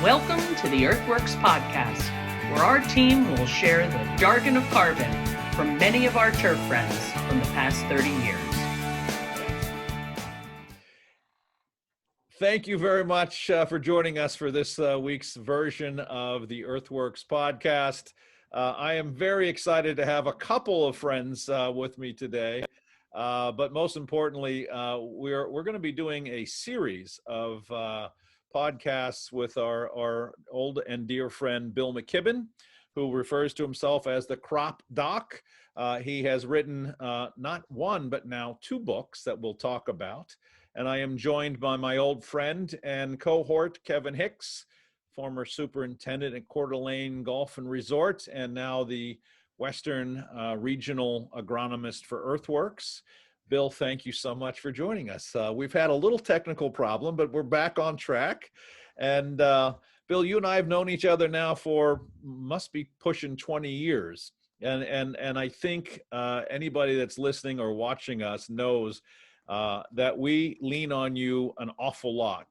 Welcome to the EarthWorks podcast, where our team will share the jargon of carbon from many of our turf friends from the past 30 years. Thank you very much for joining us for this week's version of the EarthWorks podcast. I am very excited to have a couple of friends with me today, but most importantly, we're going to be doing a series of podcasts with our old and dear friend Bill McKibben, who refers to himself as the crop doc. He has written not one, but now two books that we'll talk about. And I am joined by my old friend and cohort, Kevin Hicks, former superintendent at Coeur d'Alene Golf and Resort, and now the Western Regional Agronomist for EarthWorks. Bill, thank you so much for joining us. We've had a little technical problem, but we're back on track. And Bill, you and I have known each other now for, must be pushing 20 years. And I think anybody that's listening or watching us knows that we lean on you an awful lot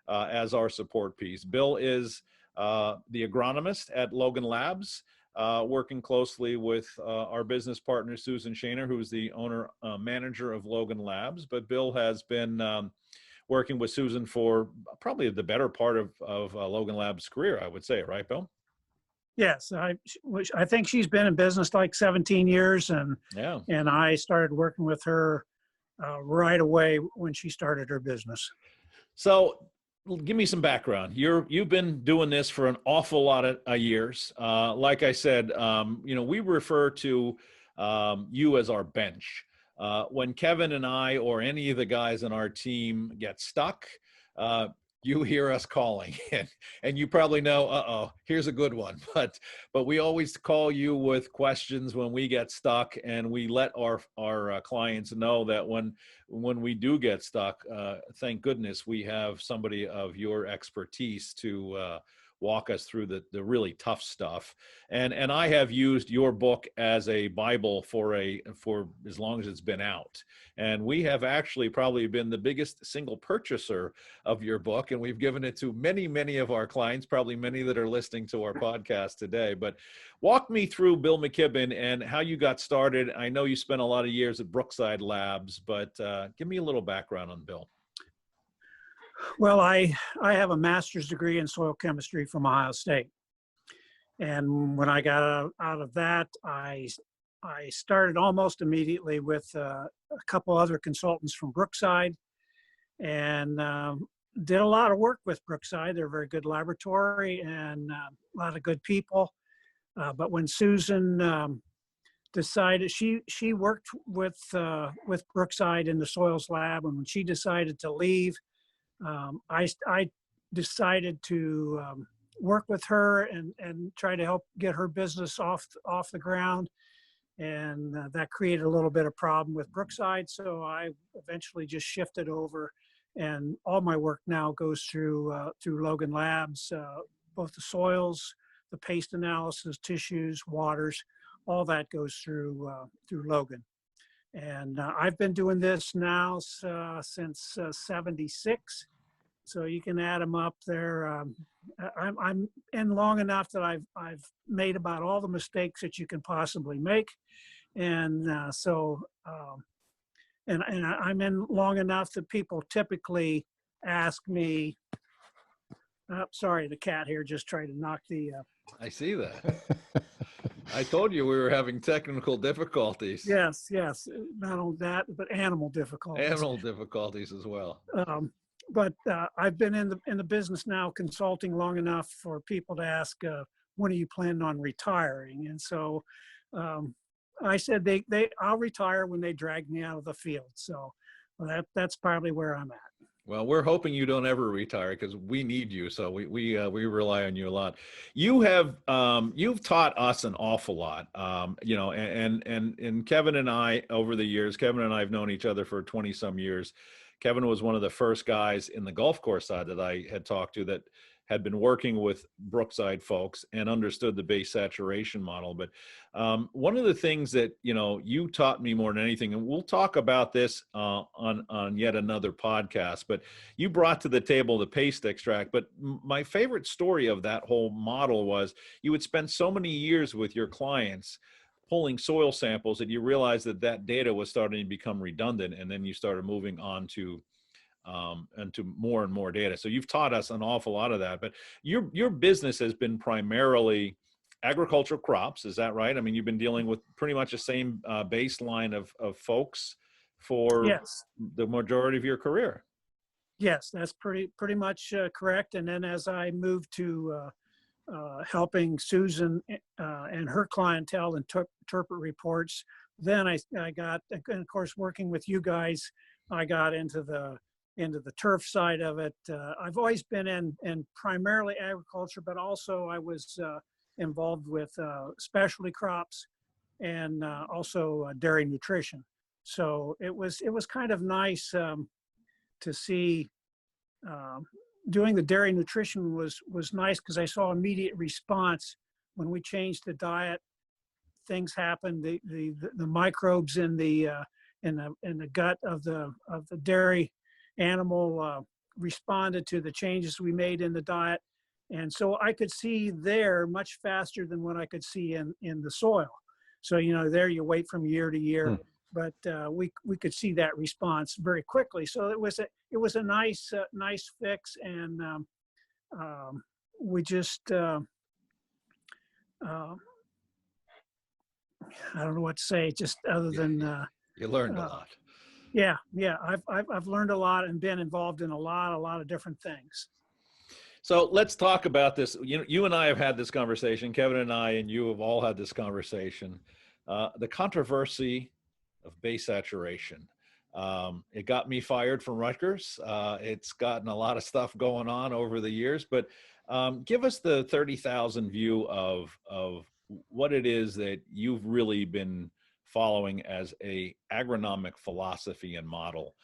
as our support piece. Bill is the agronomist at Logan Labs, working closely with our business partner, Susan Shaner, who's the owner manager of Logan Labs. But Bill has been working with Susan for probably the better part of Logan Labs' career, I would say, right, Bill? Yes, I think she's been in business like 17 years, and I started working with her right away when she started her business. So give me some background. You've been doing this for an awful lot of years. Like I said, we refer to you as our bench. When Kevin and I or any of the guys on our team get stuck, you hear us calling, and you probably know, here's a good one. But we always call you with questions when we get stuck, and we let our clients know that when we do get stuck, thank goodness we have somebody of your expertise to walk us through the really tough stuff. And I have used your book as a Bible for as long as it's been out. And we have actually probably been the biggest single purchaser of your book. And we've given it to many, many of our clients, probably many that are listening to our podcast today. But walk me through Bill McKibben and how you got started. I know you spent a lot of years at Brookside Labs, but give me a little background on Bill. Well, I have a master's degree in soil chemistry from Ohio State. And when I got out of that, I started almost immediately with a couple other consultants from Brookside, and did a lot of work with Brookside. They're a very good laboratory and a lot of good people. But when Susan decided, she worked with Brookside in the soils lab, and when she decided to leave, I decided to work with her and try to help get her business off the ground. And that created a little bit of problem with Brookside. So I eventually just shifted over, and all my work now goes through Logan Labs, both the soils, the paste analysis, tissues, waters, all that goes through Logan. And I've been doing this now since 76. So you can add them up there. I'm in long enough that I've made about all the mistakes that you can possibly make. And and I'm in long enough that people typically ask me, sorry, the cat here just tried to knock the... I see that. I told you we were having technical difficulties. Yes. Not only that, but animal difficulties. Animal difficulties as well. But I've been in the business now consulting long enough for people to ask, when are you planning on retiring? And so I said, I'll retire when they drag me out of the field. So that's probably where I'm at. Well, we're hoping you don't ever retire because we need you. So we rely on you a lot. You have you've taught us an awful lot. And Kevin and I over the years, Kevin and I have known each other for 20 some years. Kevin was one of the first guys in the golf course side that I had talked to that had been working with Brookside folks and understood the base saturation model. But one of the things that, you know, you taught me more than anything, and we'll talk about this on yet another podcast, but you brought to the table the paste extract. But my favorite story of that whole model was you would spend so many years with your clients pulling soil samples that you realized that that data was starting to become redundant, and then you started moving on to more and more data. So you've taught us an awful lot of that, but your business has been primarily agricultural crops. Is that right? I mean, you've been dealing with pretty much the same baseline of folks for Yes. the majority of your career. Yes, that's pretty much correct. And then as I moved to helping Susan and her clientele interpret reports, then I got, and of course, working with you guys, I got into the turf side of it. I've always been in primarily agriculture, but also I was involved with specialty crops and also dairy nutrition. So it was kind of nice to see. Doing the dairy nutrition was nice because I saw immediate response when we changed the diet. Things happened. The microbes in the gut of the dairy animal responded to the changes we made in the diet, and so I could see there much faster than what I could see in the soil. So, you know, there you wait from year to year, but we could see that response very quickly. So it was a nice fix, and we just I don't know what to say, just other than you learned a lot. Yeah, I've learned a lot and been involved in a lot of different things. So let's talk about this. You and I have had this conversation. Kevin and I and you have all had this conversation. The controversy of base saturation. It got me fired from Rutgers. It's gotten a lot of stuff going on over the years, but give us the 30,000 view of what it is that you've really been following as a agronomic philosophy and model,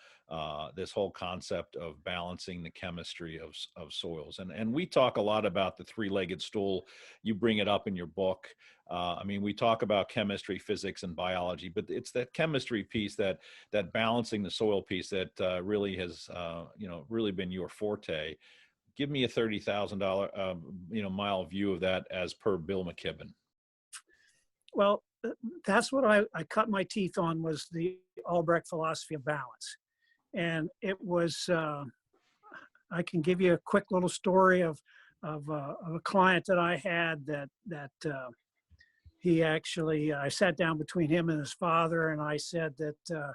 this whole concept of balancing the chemistry of soils. And we talk a lot about the three-legged stool. You bring it up in your book. I mean, we talk about chemistry, physics, and biology, but it's that chemistry piece, that balancing the soil piece that really has, really been your forte. Give me a $30,000, mile view of that as per Bill McKibben. Well, that's what I cut my teeth on, was the Albrecht philosophy of balance. And it was, I can give you a quick little story of a client that I had that he actually, I sat down between him and his father, and I said that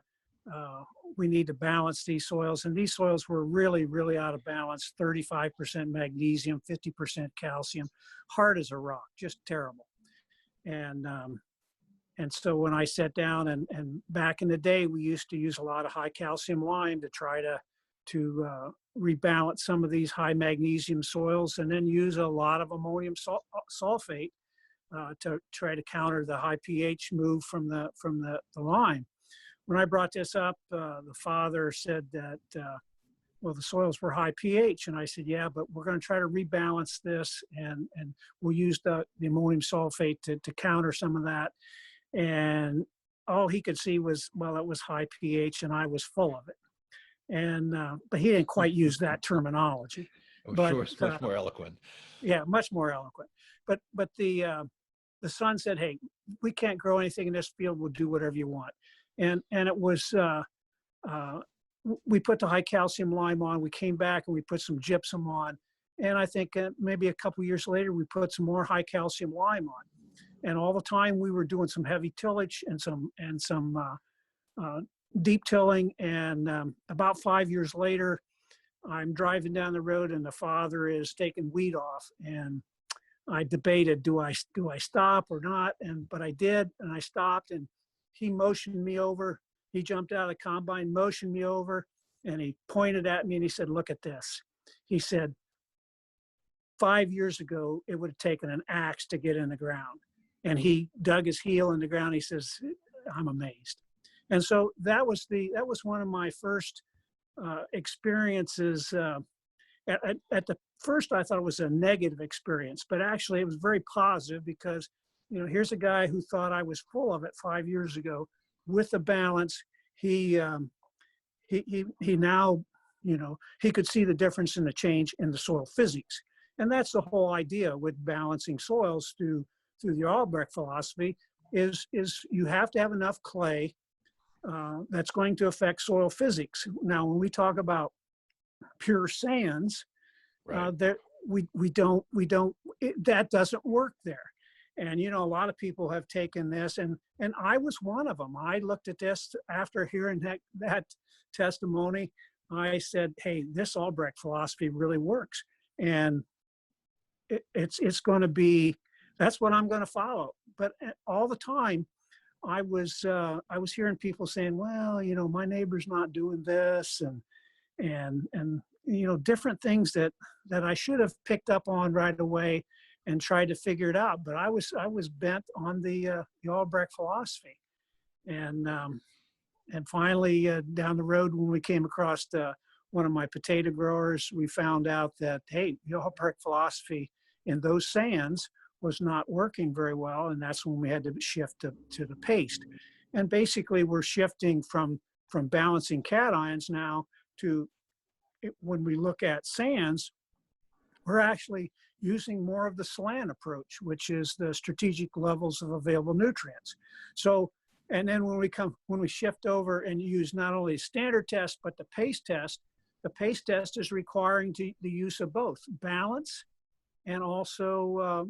we need to balance these soils. And these soils were really, really out of balance, 35% magnesium, 50% calcium, hard as a rock, just terrible. And so when I sat down, and back in the day, we used to use a lot of high calcium lime to try to rebalance some of these high magnesium soils, and then use a lot of ammonium sulfate to try to counter the high pH move from the lime. When I brought this up, the father said that, well, the soils were high pH, and I said, yeah, but we're going to try to rebalance this, and we'll use the ammonium sulfate to counter some of that. And all he could see was, well, it was high pH, and I was full of it. And but he didn't quite use that terminology. Oh, but, sure, it's much more eloquent. Yeah, much more eloquent. But the son said, hey, we can't grow anything in this field. We'll do whatever you want. And it was, we put the high calcium lime on. We came back and we put some gypsum on. And I think maybe a couple years later, we put some more high calcium lime on. And all the time we were doing some heavy tillage and some deep tilling. And about 5 years later, I'm driving down the road, and the father is taking weed off. And I debated, do I stop or not? But I did, and I stopped, and he motioned me over. He jumped out of the combine, motioned me over, and he pointed at me, and he said, look at this. He said, 5 years ago, it would have taken an axe to get in the ground. And he dug his heel in the ground. He says, I'm amazed. And so that was one of my first experiences at the first, I thought it was a negative experience, but actually it was very positive because, here's a guy who thought I was full of it 5 years ago. With the balance, he now, he could see the difference in the change in the soil physics. And that's the whole idea with balancing soils through the Albrecht philosophy is you have to have enough clay that's going to affect soil physics. Now, when we talk about pure sands, Right. that doesn't work there. And, a lot of people have taken this, and I was one of them. I looked at this after hearing that testimony. I said, hey, this Albrecht philosophy really works. And it's going to be, that's what I'm going to follow. But all the time, I was hearing people saying, well, my neighbor's not doing this, and different things that I should have picked up on right away and tried to figure it out. But I was bent on the Albrecht philosophy, and finally down the road when we came across one of my potato growers, we found out that, hey, the Albrecht philosophy in those sands was not working very well, and that's when we had to shift to the paste. And basically, we're shifting from balancing cations now to, when we look at sands, we're actually using more of the SLAN approach, which is the strategic levels of available nutrients. So, and then when we shift over and use not only standard test, but the paste test is requiring the use of both balance and also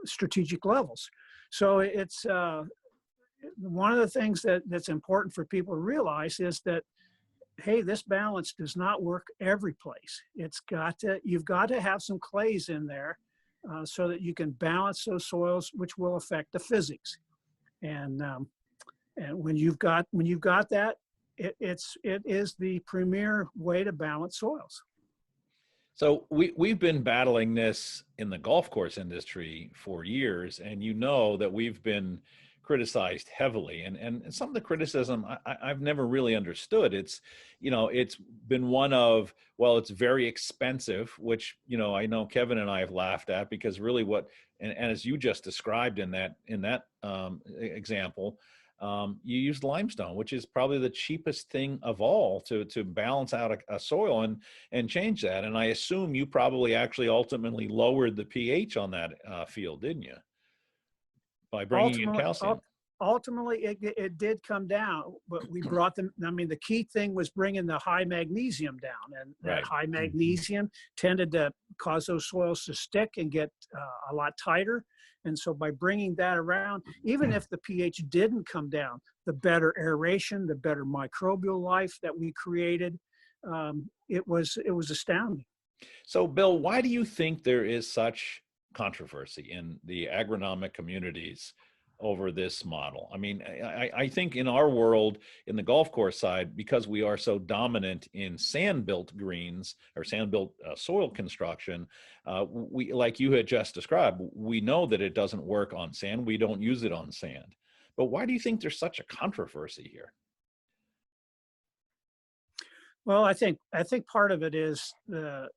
strategic levels. So it's one of the things that's important for people to realize is that, hey, this balance does not work every place. You've got to have some clays in there so that you can balance those soils, which will affect the physics. And when you've got that, it is the premier way to balance soils. So we've been battling this in the golf course industry for years, and that we've been criticized heavily, and some of the criticism I've never really understood. It's been one of, well, it's very expensive, which I know Kevin and I have laughed at, because really and as you just described in that example, you used limestone, which is probably the cheapest thing of all to balance out a soil and change that. And I assume you probably actually ultimately lowered the pH on that field, didn't you? By bringing in calcium. Ultimately, it did come down, but we brought them. I mean, the key thing was bringing the high magnesium down, and that high magnesium tended to cause those soils to stick and get a lot tighter. And so by bringing that around, even if the pH didn't come down, the better aeration, the better microbial life that we created, it was astounding. So, Bill, why do you think there is such controversy in the agronomic communities over this model? I mean, I think in our world, in the golf course side, because we are so dominant in sand-built greens or sand-built soil construction, we, like you had just described, we know that it doesn't work on sand. We don't use it on sand. But why do you think there's such a controversy here? Well, I think part of it is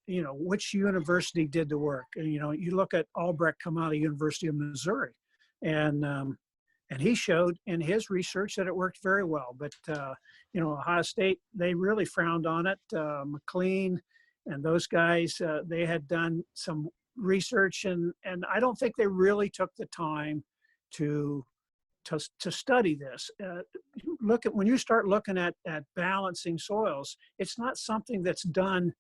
which university did the work. And, you look at Albrecht come out of University of Missouri, and he showed in his research that it worked very well. But Ohio State, they really frowned on it. McLean and those guys, they had done some research, and I don't think they really took the time to study this. When you start looking at balancing soils, it's not something that's done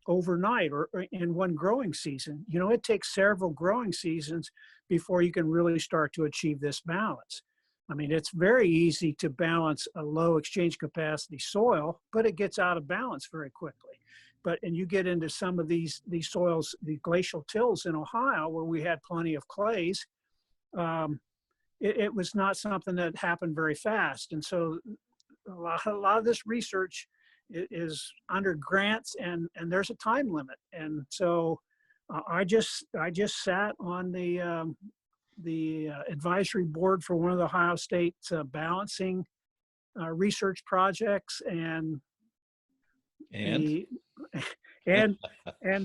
overnight or in one growing season. It takes several growing seasons before you can really start to achieve this balance. I mean, it's very easy to balance a low exchange capacity soil, but it gets out of balance very quickly. And you get into some of these soils, the glacial tills in Ohio, where we had plenty of clays, it was not something that happened very fast. And so a lot of this research is under grants, and there's a time limit. And so I just sat on the advisory board for one of the Ohio State's balancing research projects, and And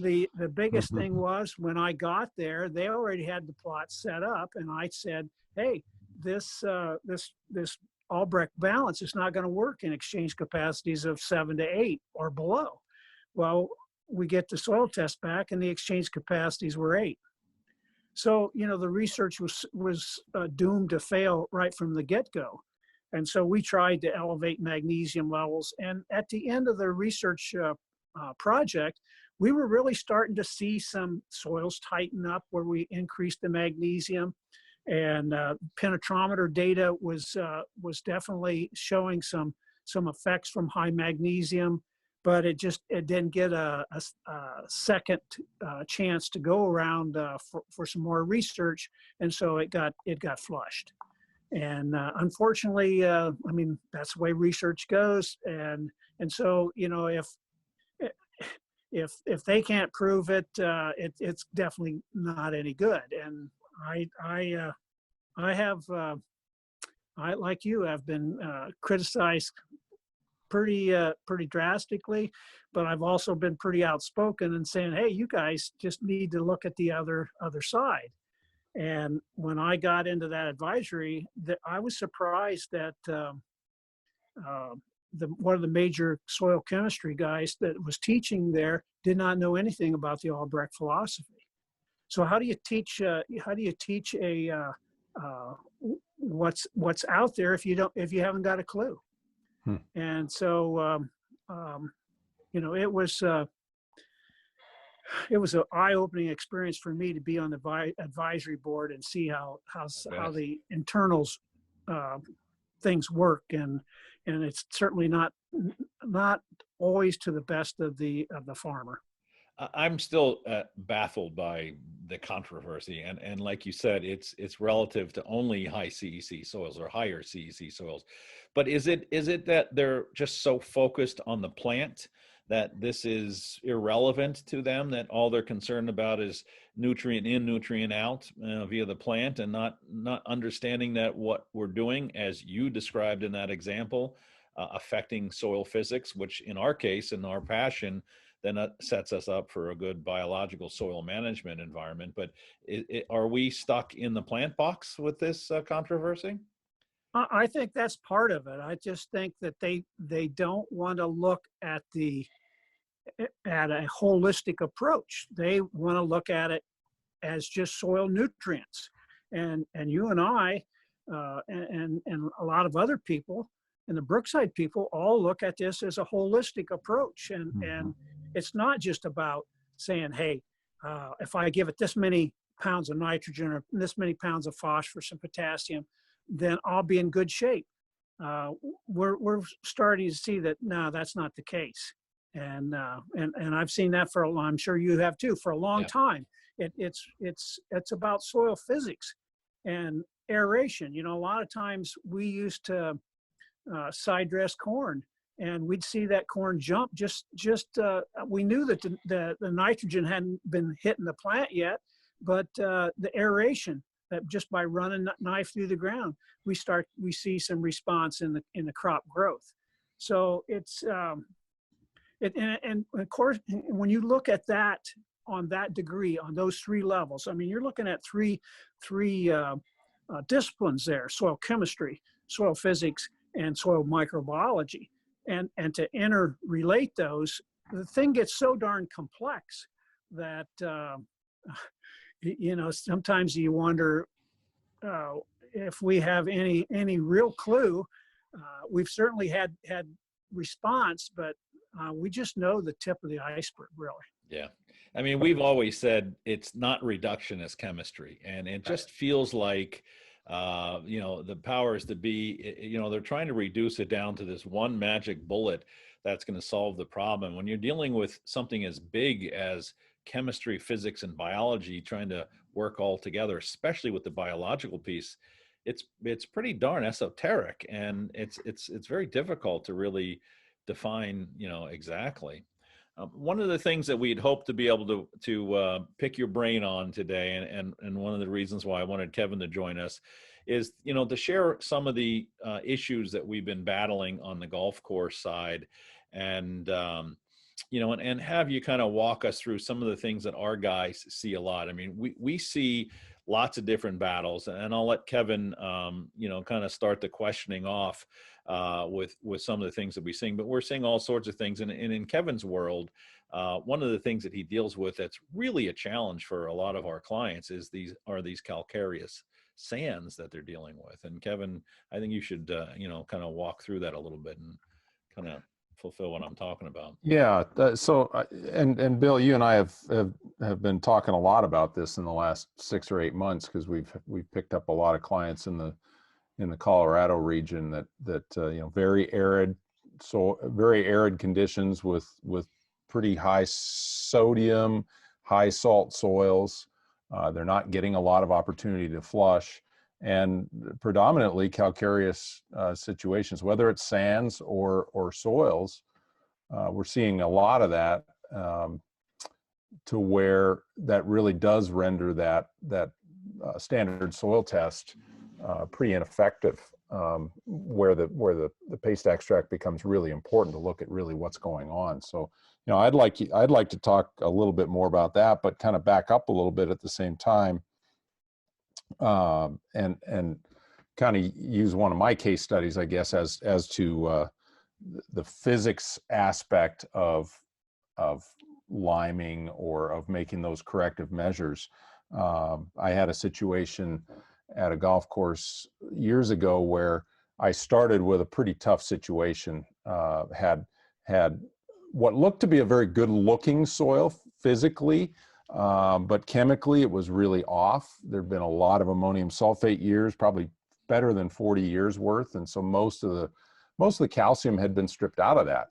the biggest thing was when I got there, they already had the plot set up, and I said, "Hey, this Albrecht balance is not going to work in exchange capacities of 7 to 8 or below." Well, we get the soil test back, and the exchange capacities were 8. So the research was doomed to fail right from the get-go. And so we tried to elevate magnesium levels. And at the end of the research project, we were really starting to see some soils tighten up where we increased the magnesium. And penetrometer data was definitely showing some effects from high magnesium, but it didn't get a second chance to go around for some more research, and so it got flushed. And unfortunately, I mean, that's the way research goes. And so, if they can't prove it, it's definitely not any good. And I like you, have been criticized pretty drastically, but I've also been pretty outspoken and saying, hey, you guys just need to look at the other side. And when I got into that advisory, I was surprised that one of the major soil chemistry guys that was teaching there did not know anything about the Albrecht philosophy. So how do you teach what's out there if you haven't got a clue? And so it was an eye-opening experience for me to be on the advisory board and see how the internals things work, and it's certainly not always to the best of the farmer. I'm still baffled by the controversy, and like you said, it's relative to only high CEC soils or higher CEC soils. But is it that they're just so focused on the plant that this is irrelevant to them, that all they're concerned about is nutrient in, nutrient out via the plant, and not understanding that what we're doing, as you described in that example, affecting soil physics, which in our case, in our passion, then that sets us up for a good biological soil management environment. But are we stuck in the plant box with this controversy? I think that's part of it. I just think that they don't want to look at a holistic approach. They want to look at it as just soil nutrients. And you and I and a lot of other people and the Brookside people all look at this as a holistic approach. And it's not just about saying, hey, if I give it this many pounds of nitrogen or this many pounds of phosphorus and potassium, then I'll be in good shape. We're starting to see that no, that's not the case. And I've seen that I'm sure you have too, for a long time. It's about soil physics and aeration. A lot of times we used to side dress corn, and we'd see that corn jump. We knew that the nitrogen hadn't been hitting the plant yet, but the aeration, that just by running that knife through the ground, we see some response in the crop growth. So it's and of course, when you look at that on that degree, on those three levels, I mean, you're looking at three disciplines there: soil chemistry, soil physics, and soil microbiology. And to interrelate those, the thing gets so darn complex that sometimes you wonder if we have any real clue. We've certainly had response, but we just know the tip of the iceberg, really. Yeah. I mean, we've always said it's not reductionist chemistry, and it just feels like the powers that be, they're trying to reduce it down to this one magic bullet that's going to solve the problem. When you're dealing with something as big as chemistry, physics, and biology, trying to work all together, especially with the biological piece, it's pretty darn esoteric, and it's very difficult to really define, exactly. One of the things that we'd hoped to be able to pick your brain on today, and one of the reasons why I wanted Kevin to join us, is to share some of the issues that we've been battling on the golf course side, and and have you kind of walk us through some of the things that our guys see a lot. I mean, we see lots of different battles, and I'll let Kevin, kind of start the questioning off with some of the things that we see. But we're seeing all sorts of things, and in Kevin's world, one of the things that he deals with that's really a challenge for a lot of our clients is these calcareous sands that they're dealing with. And Kevin, I think you should kind of walk through that a little bit and kind of fulfill what I'm talking about. Yeah. And Bill, you and I have been talking a lot about this in the last 6 or 8 months, because we've picked up a lot of clients in the Colorado region that very arid, so very arid conditions with pretty high sodium, high salt soils. They're not getting a lot of opportunity to flush, and predominantly calcareous situations, whether it's sands or soils. We're seeing a lot of that, to where that really does render that standard soil test pretty ineffective, where the paste extract becomes really important to look at really what's going on. So, I'd like to talk a little bit more about that, but kind of back up a little bit at the same time, and kind of use one of my case studies, I guess, as to the physics aspect of liming or of making those corrective measures. I had a situation at a golf course years ago where I started with a pretty tough situation. Had what looked to be a very good looking soil physically, but chemically it was really off. There'd been a lot of ammonium sulfate years, probably better than 40 years worth, and so most of the calcium had been stripped out of that.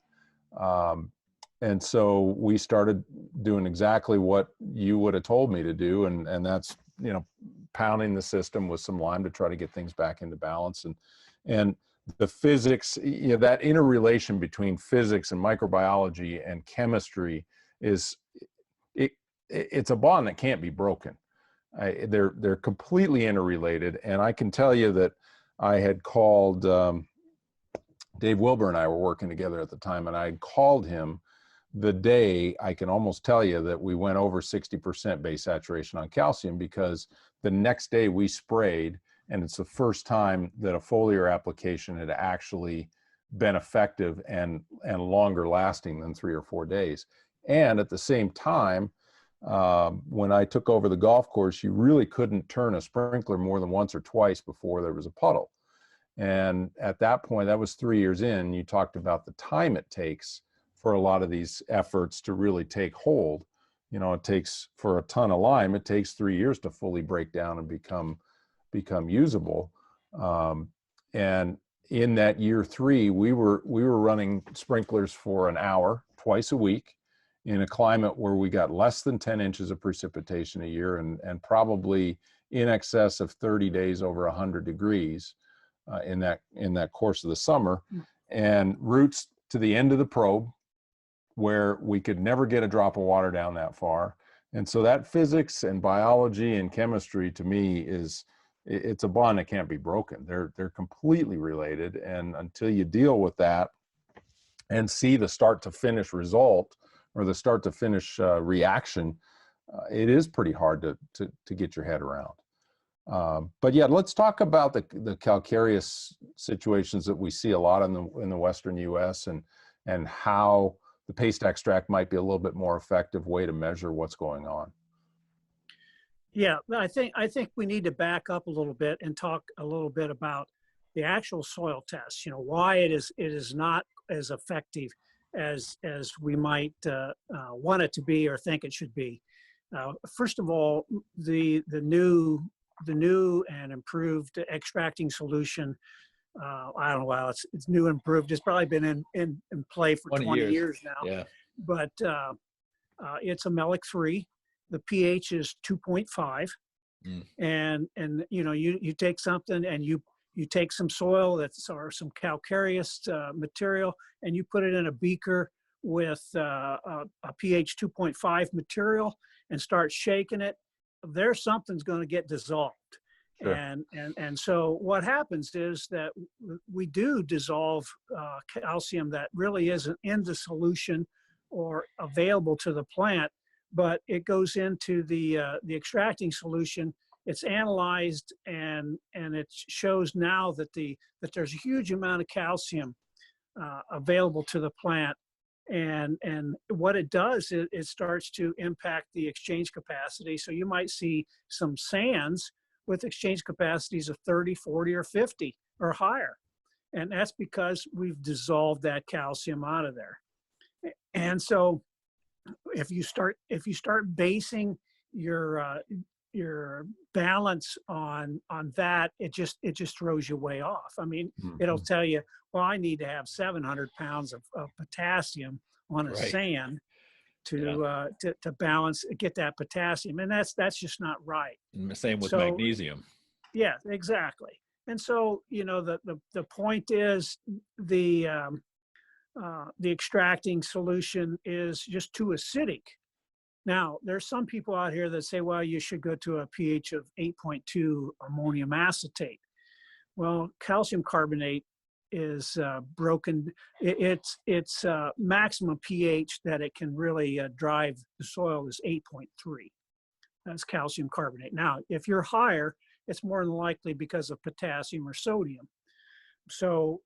And so we started doing exactly what you would have told me to do, and that's pounding the system with some lime to try to get things back into balance. And the physics, that interrelation between physics and microbiology and chemistry it's a bond that can't be broken. They're completely interrelated, and I can tell you that I had called Dave Wilbur and I were working together at the time, and I had called him the day, I can almost tell you, that we went over 60% base saturation on calcium, because the next day we sprayed, and it's the first time that a foliar application had actually been effective and longer lasting than 3 or 4 days. And at the same time, when I took over the golf course, you really couldn't turn a sprinkler more than once or twice before there was a puddle. And at that point, that was 3 years in, you talked about the time it takes for a lot of these efforts to really take hold. It takes, for a ton of lime, it takes 3 years to fully break down and become usable. And in that year 3, we were running sprinklers for an hour, twice a week, in a climate where we got less than 10 inches of precipitation a year, and probably in excess of 30 days over 100 degrees in that course of the summer, and roots to the end of the probe, where we could never get a drop of water down that far. And so that physics and biology and chemistry, to me, it's a bond that can't be broken. They're completely related, and until you deal with that and see the start to finish result, or the start to finish reaction, it is pretty hard to get your head around. But yeah, let's talk about the calcareous situations that we see a lot in the Western U.S. and how the paste extract might be a little bit more effective way to measure what's going on. Yeah, I think we need to back up a little bit and talk a little bit about the actual soil tests. Why it is not as effective as we might want it to be or think it should be. First of all, the new and improved extracting solution. I don't know. Well, it's new and improved. It's probably been in play for 20 years now. Yeah. But it's a Melic 3. The pH is 2.5, and you take something and you take some soil or some calcareous material, and you put it in a beaker with a pH 2.5 material and start shaking it. There's something's going to get dissolved. Sure. And so what happens is that we do dissolve calcium that really isn't in the solution or available to the plant, but it goes into the extracting solution. It's analyzed, and it shows now that there's a huge amount of calcium available to the plant, and what it does is it starts to impact the exchange capacity. So you might see some sands with exchange capacities of 30, 40, or 50 or higher, and that's because we've dissolved that calcium out of there. And so if you start basing your balance on that, it just throws you way off. I mean, it'll tell you, well, I need to have 700 pounds of potassium on a sand to balance, get that potassium, and that's just not right. And the same with magnesium. Yeah, exactly. And so, you know, the point is the extracting solution is just too acidic. Now, there's some people out here that say, well, you should go to a pH of 8.2 ammonium acetate. Well, calcium carbonate is broken. Its maximum pH that it can really drive the soil is 8.3. That's calcium carbonate. Now, if you're higher, it's more than likely because of potassium or sodium. So,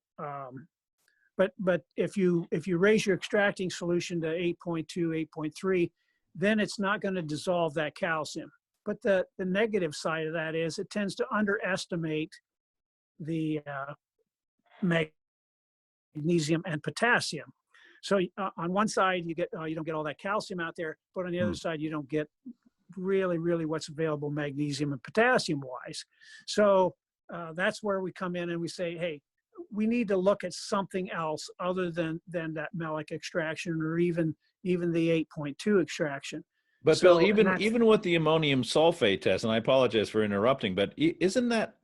but if you raise your extracting solution to 8.2, 8.3, then it's not going to dissolve that calcium. But the negative side of that is it tends to underestimate the magnesium and potassium. So on one side you don't get all that calcium out there, but on the other side you don't get really what's available magnesium and potassium wise. So that's where we come in and we say, hey, we need to look at something else other than that melic extraction, or even the 8.2 extraction. But So, Bill, even with the ammonium sulfate test, and I apologize for interrupting, but isn't that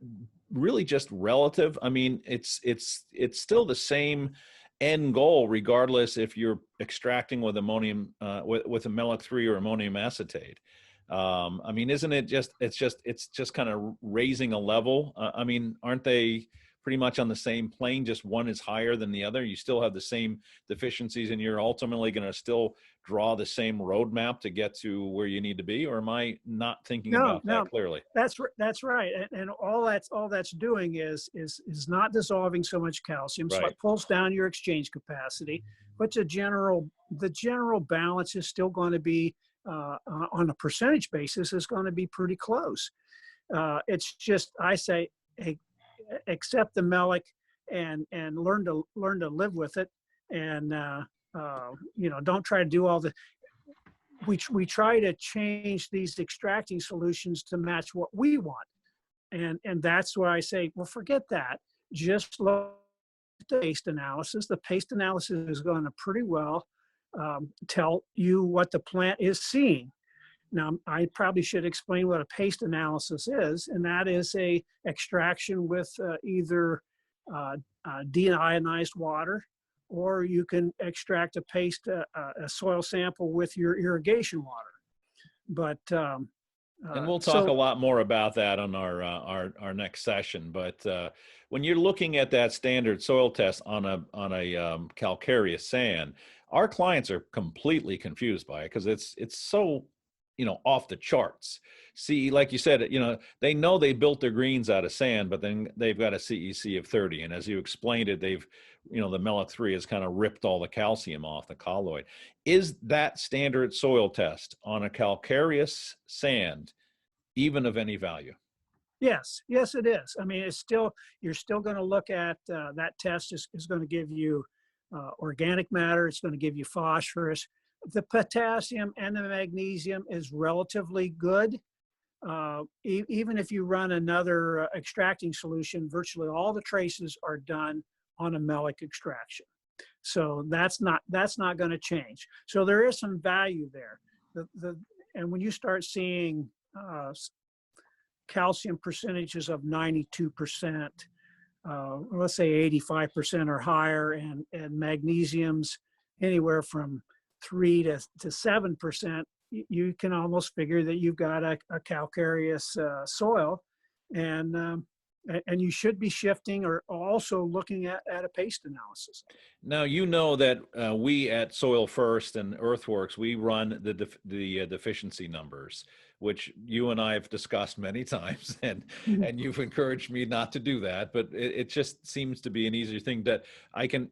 really just relative? I mean, it's still the same end goal, regardless if you're extracting with ammonium with a melic 3 or ammonium acetate. I mean, isn't it it's just kind of raising a level? I mean, aren't they pretty much on the same plane, just one is higher than the other? You still have the same deficiencies, and you're ultimately going to still draw the same roadmap to get to where you need to be? Or am I not thinking about that clearly? That's right. And all that's doing is not dissolving so much calcium, so it pulls down your exchange capacity, but the general balance is still going to be on a percentage basis is going to be pretty close. It's just, I say, hey, accept the melic and learn to live with it, and don't try to do all the. We try to change these extracting solutions to match what we want, and that's why I say, well, forget that. Just look at the paste analysis. The paste analysis is going to pretty well tell you what the plant is seeing. Now, I probably should explain what a paste analysis is, and that is a extraction with either deionized water, or you can extract a paste, a soil sample with your irrigation water. But and we'll talk a lot more about that on our next session. But when you're looking at that standard soil test on a calcareous sand, our clients are completely confused by it because it's so off the charts. See, like you said, they know they built their greens out of sand, but then they've got a CEC of 30. And as you explained it, they've, the melic 3 has kind of ripped all the calcium off the colloid. Is that standard soil test on a calcareous sand even of any value? Yes, it is. I mean, you're still going to look at that test is going to give you organic matter. It's going to give you phosphorus. The potassium and the magnesium is relatively good. Even if you run another extracting solution, virtually all the traces are done on a melic extraction. So that's not going to change. So there is some value there. And when you start seeing calcium percentages of 92%, let's say 85% or higher, and magnesiums anywhere from 3 to 7%, you can almost figure that you've got a calcareous soil, and and you should be shifting or also looking at a paste analysis. Now, you know that we at Soil First and EarthWorks, we run the deficiency numbers, which you and I have discussed many times, and you've encouraged me not to do that. But it just seems to be an easier thing that I can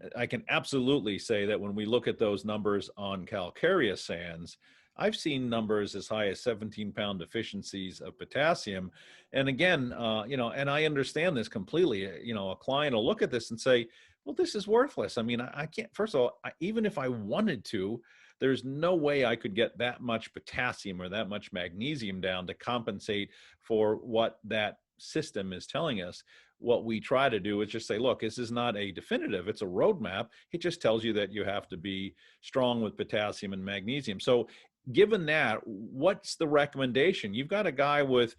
absolutely say that when we look at those numbers on calcareous sands, I've seen numbers as high as 17-pound deficiencies of potassium. And again, and I understand this completely. A client will look at this and say, well, this is worthless. I mean, I can't, first of all, even if I wanted to, there's no way I could get that much potassium or that much magnesium down to compensate for what that system is telling us. What we try to do is just say, look, this is not a definitive, it's a roadmap. It just tells you that you have to be strong with potassium and magnesium. So given that, what's the recommendation? You've got a guy with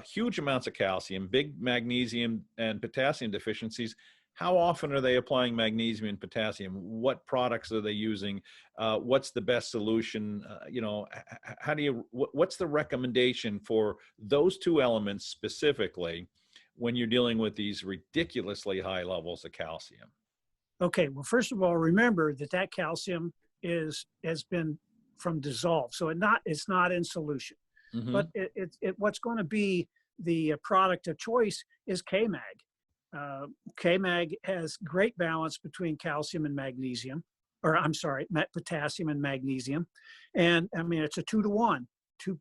huge amounts of calcium, big magnesium and potassium deficiencies. How often are they applying magnesium and potassium? What products are they using? What's the best solution? What's the recommendation for those two elements specifically when you're dealing with these ridiculously high levels of calcium? Okay, well, first of all, remember that calcium has been from dissolve, so it's not in solution. Mm-hmm. But what's going to be the product of choice is K-Mag. K-Mag has great balance between calcium and magnesium, potassium and magnesium, and I mean it's a 2-to-1, two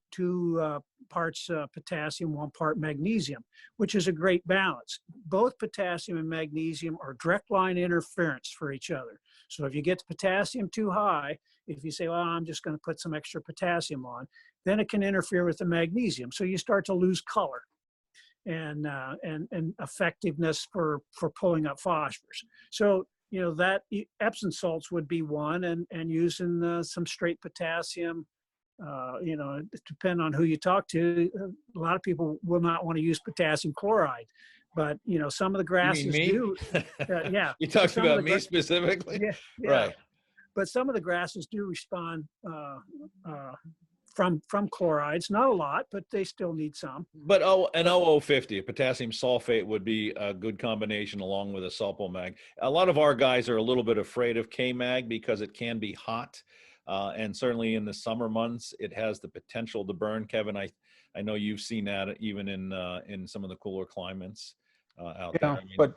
parts potassium, 1 part magnesium, which is a great balance. Both potassium and magnesium are direct line interference for each other. So if you get the potassium too high, if you say, well, I'm just going to put some extra potassium on, then it can interfere with the magnesium. So you start to lose color and effectiveness for pulling up phosphorus. So, that Epsom salts would be one, and using some straight potassium. It depends on who you talk to. A lot of people will not want to use potassium chloride, but some of the grasses do. Yeah. You talked about me specifically? Yeah. Right. But some of the grasses do respond from chlorides, not a lot, but they still need some. But an 0050, a potassium sulfate, would be a good combination along with a sulfomag. A lot of our guys are a little bit afraid of K-Mag because it can be hot. And certainly in the summer months, it has the potential to burn. Kevin, I know you've seen that even in some of the cooler climates out there. I mean, but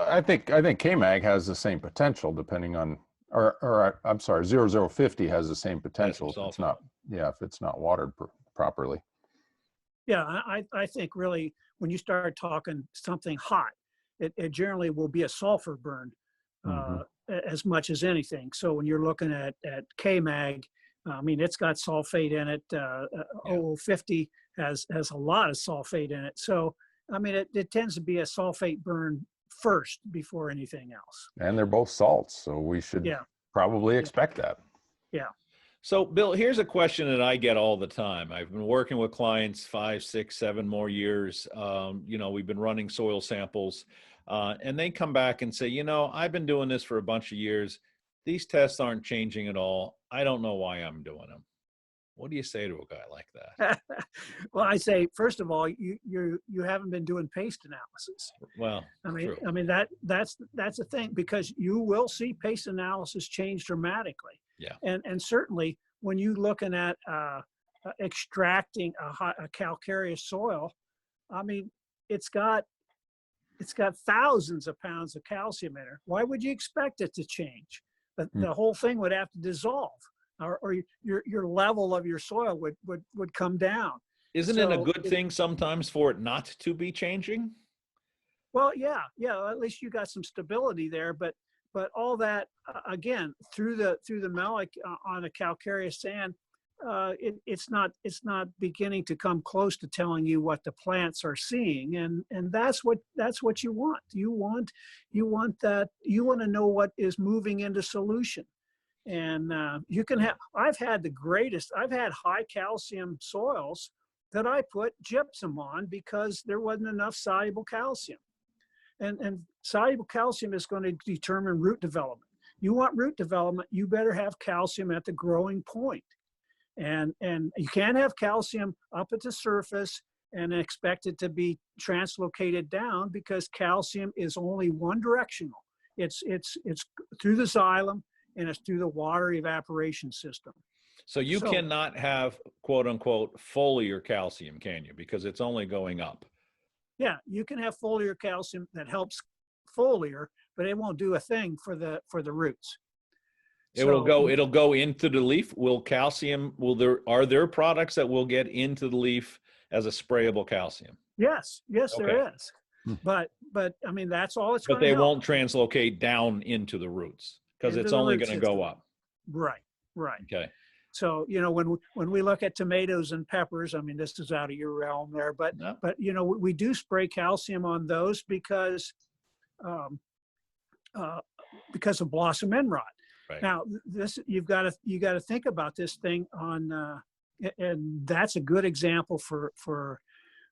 I think K-Mag has the same potential depending on, or I'm sorry, 0050 has the same potential if it's not watered properly. Yeah, I think really when you start talking something hot, it generally will be a sulfur burn. As much as anything. So when you're looking at K-Mag, I mean, it's got sulfate in it. 0050 has a lot of sulfate in it. So, I mean, it tends to be a sulfate burn first before anything else. And they're both salts, so we should probably expect that. Yeah. So, Bill, here's a question that I get all the time. I've been working with clients 5, 6, 7 more years. We've been running soil samples. And they come back and say, I've been doing this for a bunch of years. These tests aren't changing at all. I don't know why I'm doing them. What do you say to a guy like that? Well, I say, first of all, you haven't been doing paste analysis. Well, true. I mean that's the thing, because you will see paste analysis change dramatically. Yeah. And certainly when you're looking at extracting a calcareous soil, I mean, it's got thousands of pounds of calcium in it. Why would you expect it to change? The whole thing would have to dissolve, or your level of your soil would come down. Isn't it a good thing sometimes for it not to be changing? Well, yeah. At least you got some stability there, but all that again through the malic on a calcareous sand. It's not beginning to come close to telling you what the plants are seeing, and that's what you want. You want to know what is moving into solution, and you can have. I've had high calcium soils that I put gypsum on because there wasn't enough soluble calcium, and soluble calcium is going to determine root development. You want root development, you better have calcium at the growing point. And you can't have calcium up at the surface and expect it to be translocated down, because calcium is only one directional. It's through the xylem, and it's through the water evaporation system. So you cannot have quote unquote foliar calcium, can you? Because it's only going up. Yeah, you can have foliar calcium that helps foliar, but it won't do a thing for the roots. It'll go into the leaf. Are there products that will get into the leaf as a sprayable calcium? Yes, okay. There is. But I mean, that's all it's going to help. But they won't translocate down into the roots, because it's only going to go up. Right. Okay. So, you know, when we look at tomatoes and peppers, I mean, this is out of your realm there, but you know, we do spray calcium on those because of blossom end rot. Right. Now, you got to think about this thing on, and that's a good example for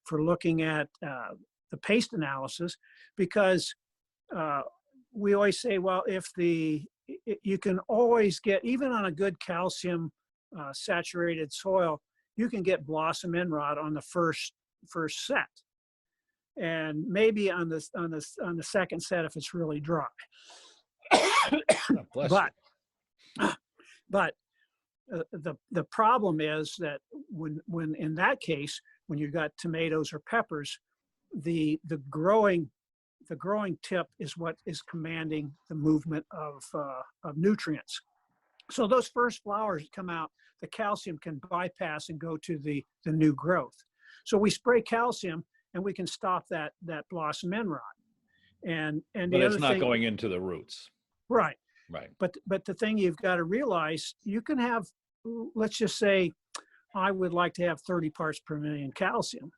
looking at the paste analysis, because we always say, well, you can always get, even on a good calcium saturated soil, you can get blossom end rot on the first set, and maybe on the second set if it's really dry. But the problem is that when in that case, when you've got tomatoes or peppers, the growing tip is what is commanding the movement of nutrients. So those first flowers come out, the calcium can bypass and go to the new growth. So we spray calcium and we can stop that blossom end rot. But it's not going into the roots. Right. Right. But the thing you've got to realize, you can have, let's just say, I would like to have 30 parts per million calcium,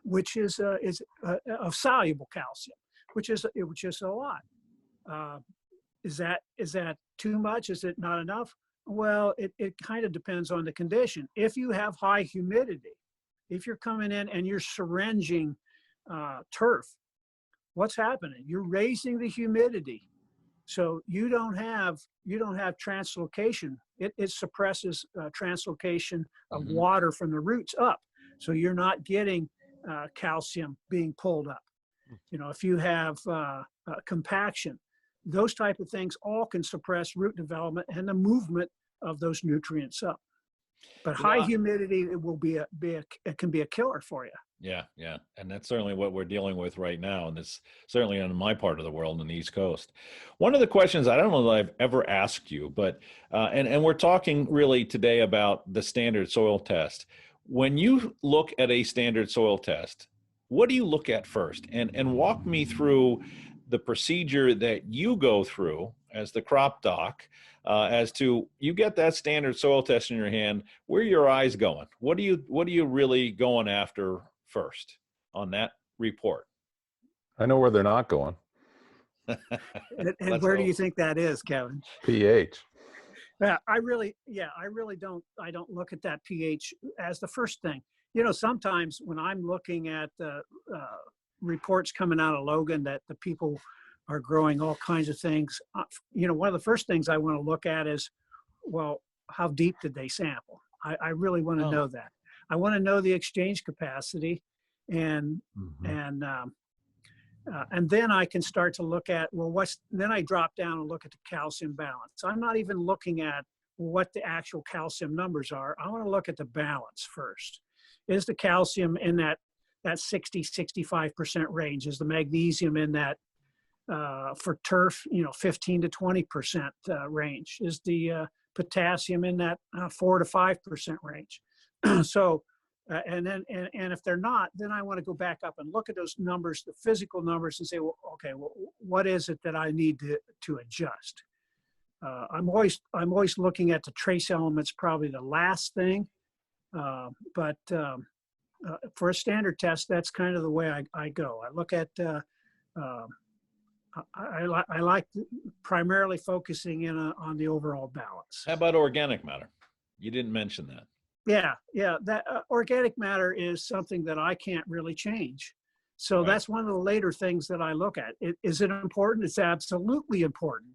which is of soluble calcium, which is a lot. Is that too much? Is it not enough? Well, it kind of depends on the condition. If you have high humidity, if you're coming in and you're syringing turf, what's happening? You're raising the humidity. So you don't have translocation. It suppresses translocation of water from the roots up. So you're not getting calcium being pulled up. You know, if you have compaction, those type of things all can suppress root development and the movement of those nutrients up. But high humidity, it can be a killer for you. Yeah, and that's certainly what we're dealing with right now, and it's certainly in my part of the world, on the East Coast. One of the questions, I don't know that I've ever asked you, but and we're talking really today about the standard soil test. When you look at a standard soil test, what do you look at first? And walk me through the procedure that you go through as the crop doc, as to, you get that standard soil test in your hand, where are your eyes going? What are you really going after first on that report? I know where they're not going. And where do you think that is, Kevin? pH. Yeah, I really don't look at that pH as the first thing. You know, sometimes when I'm looking at reports coming out of Logan that the people are growing all kinds of things, you know, one of the first things I want to look at is, well, how deep did they sample? I really want to know that. I want to know the exchange capacity, and then I can start to look at, well, then I drop down and look at the calcium balance. I'm not even looking at what the actual calcium numbers are. I want to look at the balance first. Is the calcium in that 60-65% range? Is the magnesium in that, for turf, you know, 15 to 20% range? Is the potassium in that 4 to 5% range? So, and if they're not, then I want to go back up and look at those numbers, the physical numbers, and say, well, okay, well, what is it that I need to adjust? I'm always looking at the trace elements, probably the last thing, but for a standard test, that's kind of the way I go. I look at, I like primarily focusing in on the overall balance. How about organic matter? You didn't mention that. Yeah. That organic matter is something that I can't really change. So that's one of the later things that I look at. Is it important? It's absolutely important.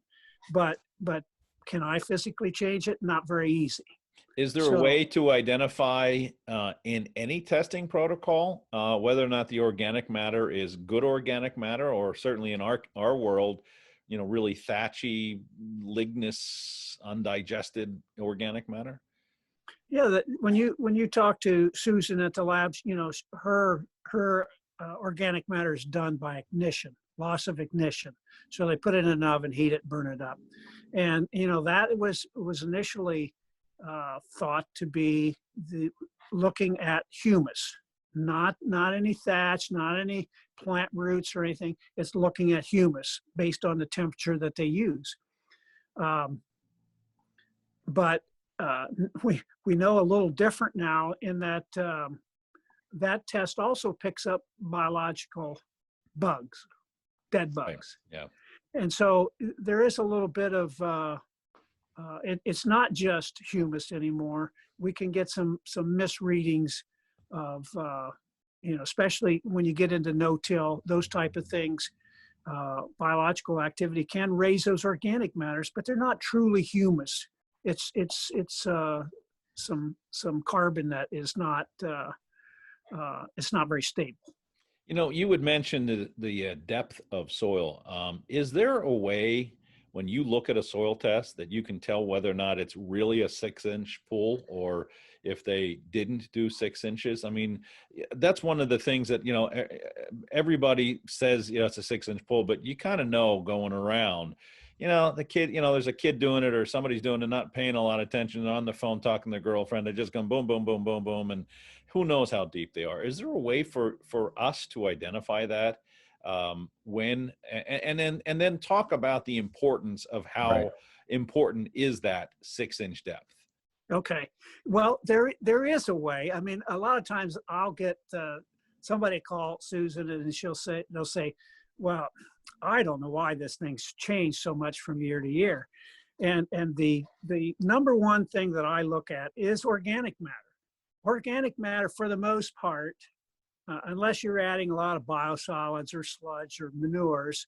But can I physically change it? Not very easy. Is there a So, way to identify in any testing protocol whether or not the organic matter is good organic matter, or certainly in our world, you know, really thatchy, lignous, undigested organic matter? yeah, that when you talk to Susan at the labs, you know, her organic matter is done by ignition, loss of ignition. So they put it in an oven, heat it, burn it up, and you know that was initially thought to be looking at humus, not any thatch, not any plant roots or anything. It's looking at humus based on the temperature that they use. But we know a little different now in that that test also picks up biological bugs, dead bugs. Yeah. And so there is a little bit of it's not just humus anymore. We can get some misreadings of you know, especially when you get into no-till, those type of things. Biological activity can raise those organic matters, but they're not truly humus. It's some carbon that is not it's not very stable. You know, you would mention the depth of soil. Is there a way when you look at a soil test that you can tell whether or not it's really a 6-inch pool, or if they didn't do 6 inches? I mean, that's one of the things that, you know, everybody says, you know, it's a 6-inch pool, but you kind of know going around, you know, the kid, you know, there's a kid doing it or somebody's doing it, not paying a lot of attention, they're on the phone talking to their girlfriend, they're just going boom, boom, boom, boom, boom. And who knows how deep they are. Is there a way for us to identify that when, and then talk about the importance of how important is that 6-inch depth? Okay, well, there is a way. I mean, a lot of times I'll get somebody call Susan and they'll say, well, I don't know why this thing's changed so much from year to year. And the number one thing that I look at is organic matter. Organic matter, for the most part, unless you're adding a lot of biosolids or sludge or manures,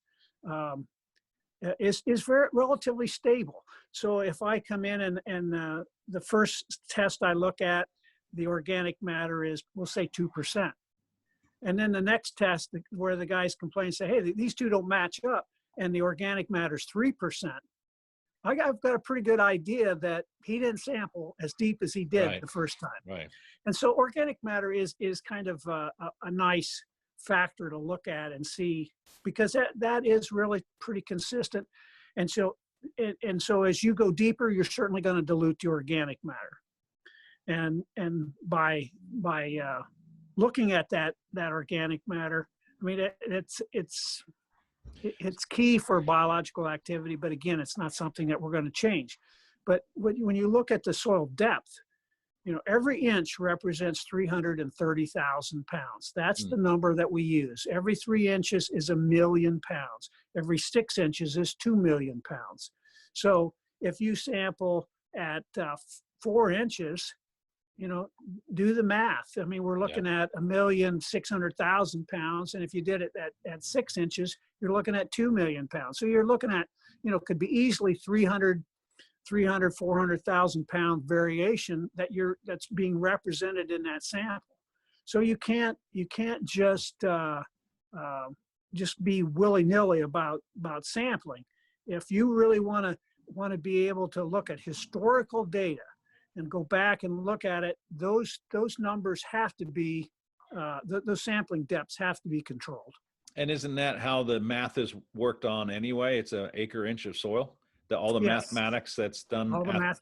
is very relatively stable. So if I come in and the first test I look at, the organic matter is, we'll say 2%. And then the next test where the guys complain, say, hey, these two don't match up, and the organic matter is 3%. I've got a pretty good idea that he didn't sample as deep as he did the first time. Right. And so organic matter is kind of a nice factor to look at and see, because that is really pretty consistent. And so as you go deeper, you're certainly going to dilute the organic matter. And by looking at that organic matter, I mean, it's key for biological activity, but again, it's not something that we're going to change. But when you look at the soil depth, you know, every inch represents 330,000 pounds. That's the number that we use. Every 3 inches is 1 million pounds. Every 6 inches is 2 million pounds. So if you sample at 4 inches, you know, do the math. I mean, we're looking at 1,600,000 pounds. And if you did it at 6 inches, you're looking at 2 million pounds. So you're looking at, you know, could be easily 400,000 pound variation that's being represented in that sample. So you can't just be willy-nilly about sampling. If you really want to be able to look at historical data and go back and look at it, those numbers have to be, those sampling depths have to be controlled. And isn't that how the math is worked on anyway? It's an acre inch of soil, all the mathematics that's done at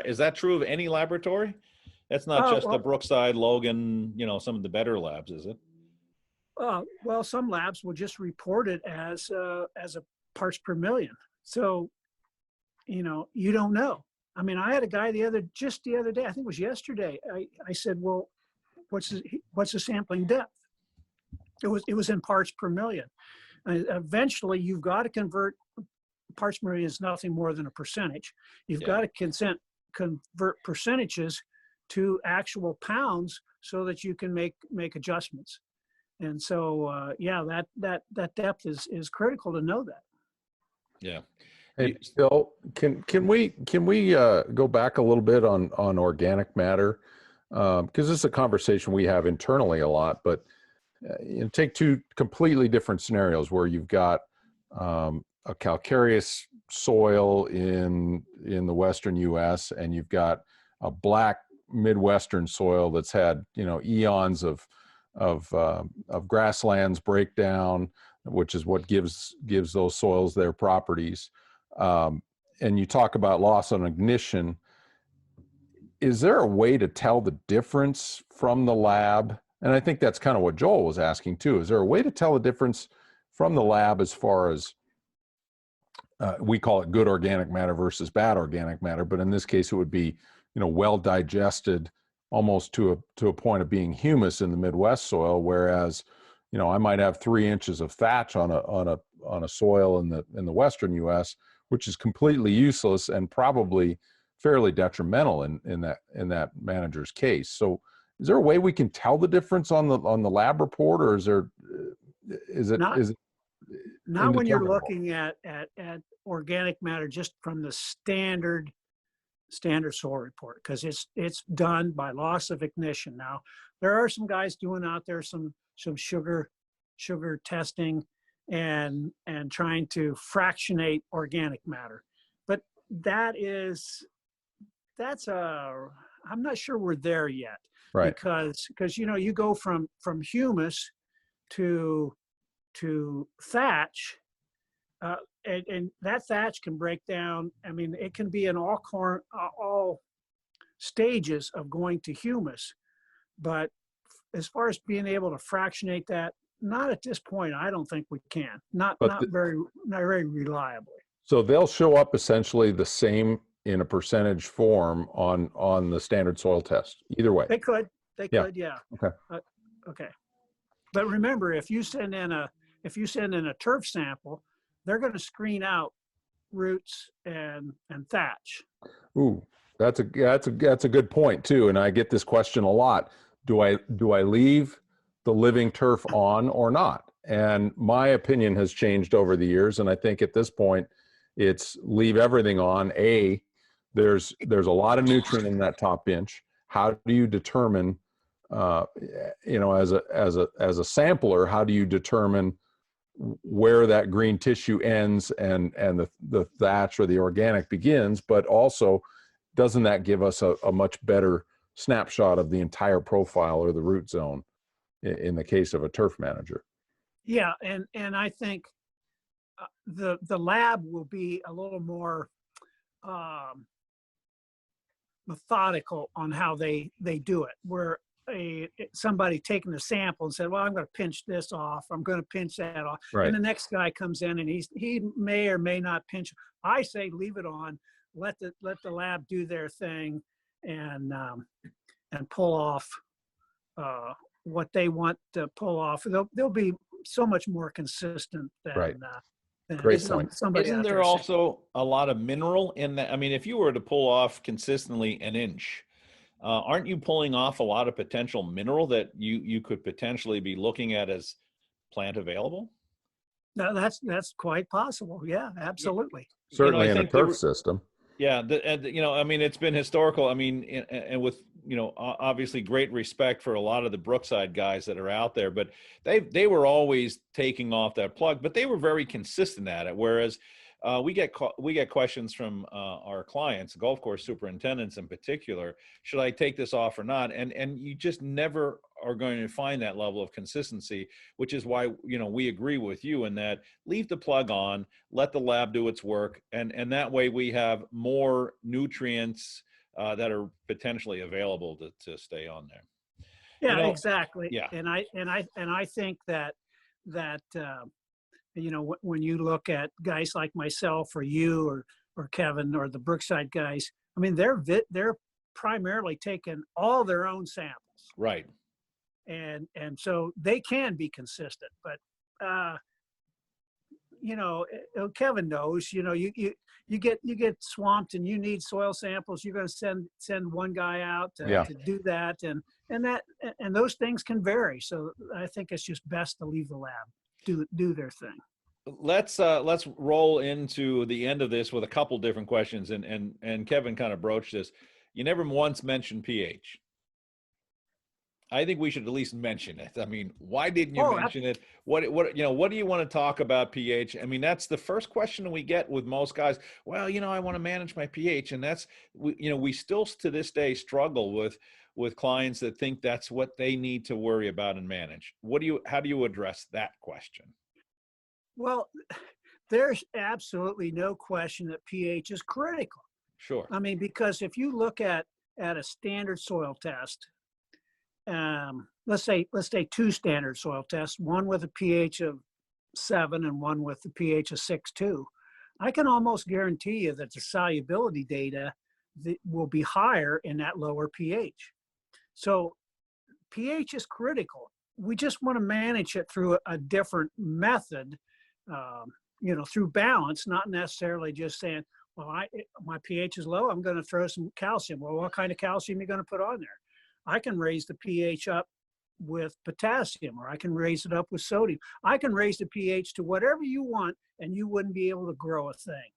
is that true of any laboratory? That's not just the Brookside, Logan, you know, some of the better labs, is it? Well, some labs will just report it as a parts per million. So, you know, you don't know. I mean, I had a guy just the other day, I think it was yesterday. I said, well, what's the sampling depth? It was in parts per million. Eventually, you've got to convert. Parts per million is nothing more than a percentage. You've got to convert percentages to actual pounds so that you can make adjustments. And so, that depth is critical to know that. Yeah. Hey, Bill, can we go back a little bit on organic matter? Because this is a conversation we have internally a lot, but take two completely different scenarios where you've got a calcareous soil in the western U.S. and you've got a black Midwestern soil that's had eons of grasslands breakdown, which is what gives those soils their properties. And you talk about loss on ignition. Is there a way to tell the difference from the lab? And I think that's kind of what Joel was asking too. Is there a way to tell the difference from the lab as far as we call it good organic matter versus bad organic matter, but in this case it would be well digested almost to a point of being humus in the Midwest soil, whereas I might have 3 inches of thatch on a soil in the western U.S., which is completely useless and probably fairly detrimental in that manager's case. So is there a way we can tell the difference on the lab report, or is it not when you're looking at organic matter just from the standard soil report, because it's done by loss of ignition. Now there are some guys doing out there some sugar testing and trying to fractionate organic matter, but I'm not sure we're there yet. Right. Because you go from humus to thatch, and that thatch can break down. I mean, it can be in all stages of going to humus, but as far as being able to fractionate that, not at this point. I don't think we can. Not very reliably. So they'll show up essentially the same in a percentage form on the standard soil test. Either way, they could, yeah. Okay. Okay. But remember, if you send in a turf sample, they're going to screen out roots and thatch. Ooh, that's a good point too. And I get this question a lot. Do I leave the living turf on or not? And my opinion has changed over the years. And I think at this point, it's leave everything on. There's a lot of nutrient in that top inch. How do you determine, as a sampler, how do you determine where that green tissue ends and the thatch or the organic begins? But also, doesn't that give us a much better snapshot of the entire profile or the root zone in the case of a turf manager? Yeah, and I think the lab will be a little more methodical on how they do it, where somebody taking a sample and said, well, I'm going to pinch this off, I'm going to pinch that off, right. And the next guy comes in and he may or may not pinch. I say leave it on, let the lab do their thing and pull off what they want to pull off. They'll be so much more consistent than right. Great point. Isn't there also a lot of mineral in that? I mean, if you were to pull off consistently an inch, aren't you pulling off a lot of potential mineral that you could potentially be looking at as plant available? No, that's quite possible. Yeah, absolutely. Certainly in a turf system. Yeah, I mean, it's been historical. I mean, and with obviously great respect for a lot of the Brookside guys that are out there, but they were always taking off that plug, but they were very consistent at it. Whereas we get questions from our clients, golf course superintendents in particular, should I take this off or not? And you just never are going to find that level of consistency, which is why we agree with you in that leave the plug on, let the lab do its work, and that way we have more nutrients that are potentially available to stay on there. Yeah, exactly. Yeah, and I think that when you look at guys like myself or you or Kevin or the Brookside guys, I mean, they're primarily taking all their own samples. Right. And so they can be consistent, but Kevin knows, you get swamped and you need soil samples. You're going to send one guy out to do that, and those things can vary. So I think it's just best to leave the lab do their thing. let's roll into the end of this with a couple different questions. And Kevin kind of broached this. You never once mentioned pH. I think we should at least mention it. I mean, why didn't you mention it? What do you want to talk about pH? I mean, that's the first question we get with most guys. Well, I want to manage my pH, and that's we still to this day struggle with clients that think that's what they need to worry about and manage. How do you address that question? Well, there's absolutely no question that pH is critical. Sure. I mean, because if you look at a standard soil test, let's say two standard soil tests, one with a pH of 7 and one with a pH of 6.2, I can almost guarantee you that the solubility data will be higher in that lower pH. So pH is critical. We just want to manage it through a different method, through balance, not necessarily just saying, well, my pH is low, I'm going to throw some calcium. Well, what kind of calcium are you going to put on there? I can raise the pH up with potassium, or I can raise it up with sodium. I can raise the pH to whatever you want, and you wouldn't be able to grow a thing.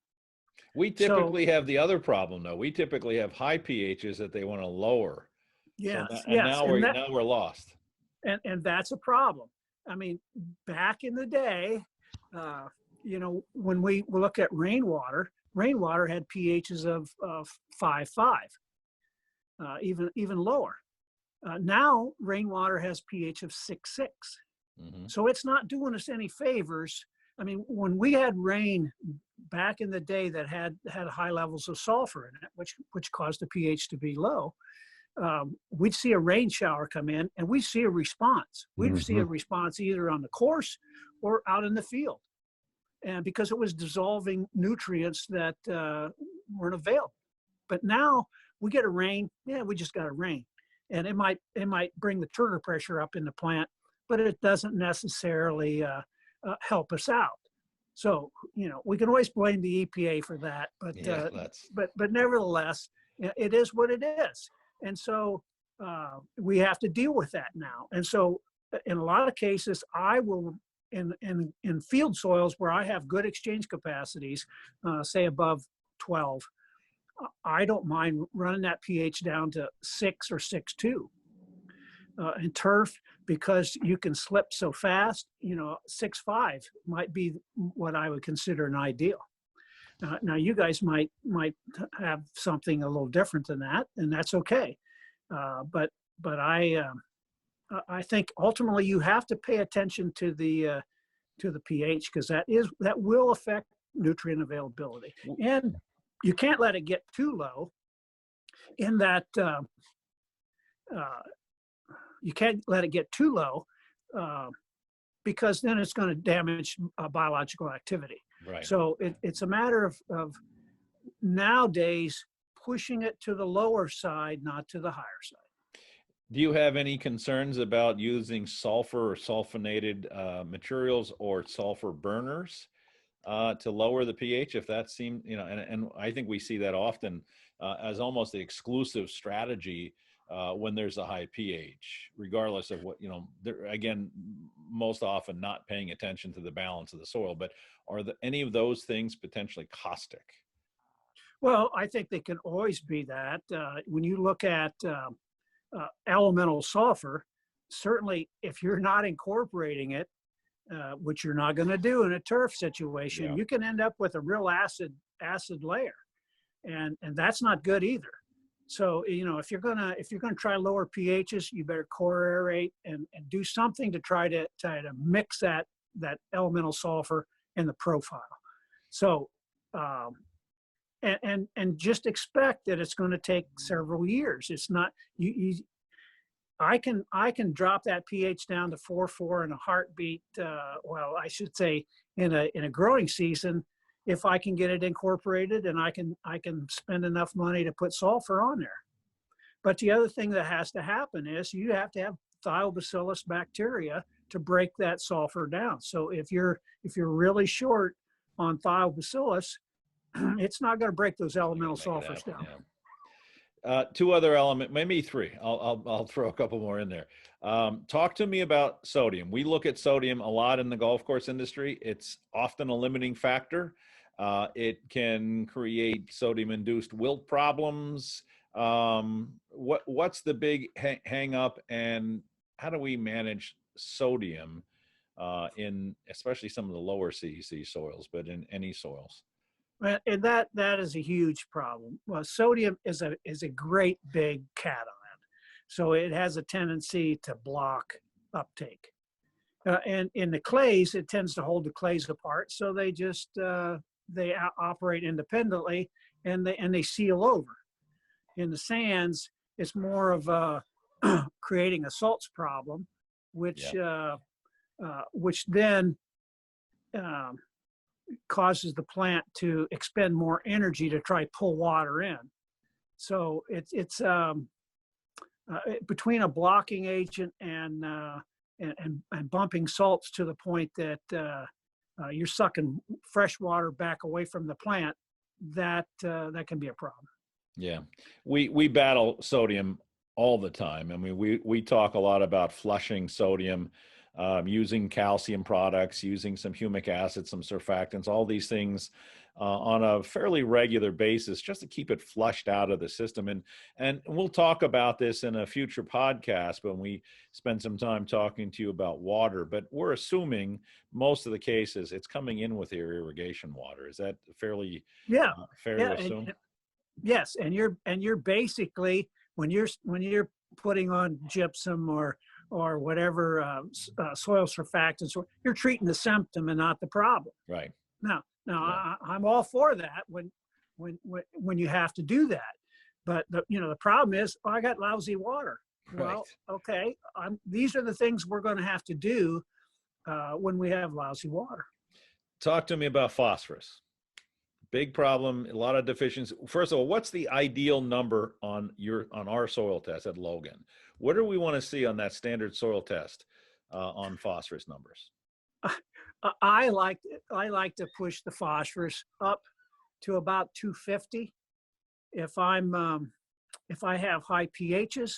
We typically have the other problem, though. We typically have high pHs that they want to lower. Yes, so yes. Now we're lost. And that's a problem. I mean, back in the day, when we look at rainwater had pHs of 5.5, even lower. Now rainwater has pH of 6.6. Mm-hmm. So it's not doing us any favors. I mean, when we had rain back in the day that had high levels of sulfur in it, which caused the pH to be low, we'd see a rain shower come in and we'd see a response. We'd see a response either on the course or out in the field. And because it was dissolving nutrients that weren't available. But now we get a rain, we just got a rain. And it might bring the trigger pressure up in the plant, but it doesn't necessarily help us out. So, we can always blame the EPA for that, but nevertheless, it is what it is. And so we have to deal with that now. And so in a lot of cases, I will, in field soils where I have good exchange capacities, say above 12, I don't mind running that pH down to 6 or 6.2. In turf, because you can slip so fast, 6.5 might be what I would consider an ideal. Now you guys might have something a little different than that, and that's okay. But I think ultimately you have to pay attention to the pH, because that will affect nutrient availability, and you can't let it get too low. In that you can't let it get too low, because then it's going to damage biological activity. Right. So it's a matter of nowadays pushing it to the lower side, not to the higher side. Do you have any concerns about using sulfur or sulfonated materials or sulfur burners to lower the pH? If that seems, and I think we see that often as almost the exclusive strategy when there's a high pH, regardless of what, again, most often not paying attention to the balance of the soil. But are any of those things potentially caustic? Well, I think they can always be that. When you look at elemental sulfur, certainly if you're not incorporating it, which you're not going to do in a turf situation, you can end up with a real acid layer, and that's not good either. So if you're gonna try lower pHs, you better core aerate and do something to try to mix that elemental sulfur in the profile. So and just expect that it's going to take several years. It's not I can drop that pH down to 4.4 in a heartbeat. Well, I should say in a growing season, if I can get it incorporated, and I can spend enough money to put sulfur on there. But the other thing that has to happen is you have to have thiobacillus bacteria to break that sulfur down. So if you're really short on thiobacillus, it's not going to break those elemental sulfurs down. Two other elements, maybe three. I'll throw a couple more in there. Talk to me about sodium. We look at sodium a lot in the golf course industry. It's often a limiting factor. It can create sodium-induced wilt problems. What's the big hang up, and how do we manage sodium in especially some of the lower CEC soils, but in any soils? Well, and that is a huge problem. Well, sodium is a great big cation, so it has a tendency to block uptake. And in the clays, it tends to hold the clays apart, so they just they operate independently, and they seal over. In the sands, it's more of a creating a salts problem, which then causes the plant to expend more energy to try pull water in. So it's between a blocking agent and bumping salts to the point that you're sucking fresh water back away from the plant, that can be a problem. Yeah, we battle sodium all the time. I mean, we talk a lot about flushing sodium, using calcium products, using some humic acid, some surfactants, all these things on a fairly regular basis just to keep it flushed out of the system. And we'll talk about this in a future podcast when we spend some time talking to you about water, but we're assuming most of the cases it's coming in with your irrigation water. Is that fairly fair to assume? Yes, and you're basically, when you're putting on gypsum or whatever soil surfactants, you're treating the symptom and not the problem. Right. Now, I'm all for that when you have to do that, but the problem is, I got lousy water. Right. Well, okay, these are the things we're going to have to do when we have lousy water. Talk to me about phosphorus. Big problem, a lot of deficiencies. First of all, what's the ideal number on our soil test at Logan? What do we want to see on that standard soil test on phosphorus numbers? I like to push the phosphorus up to about 250. If I have high pHs,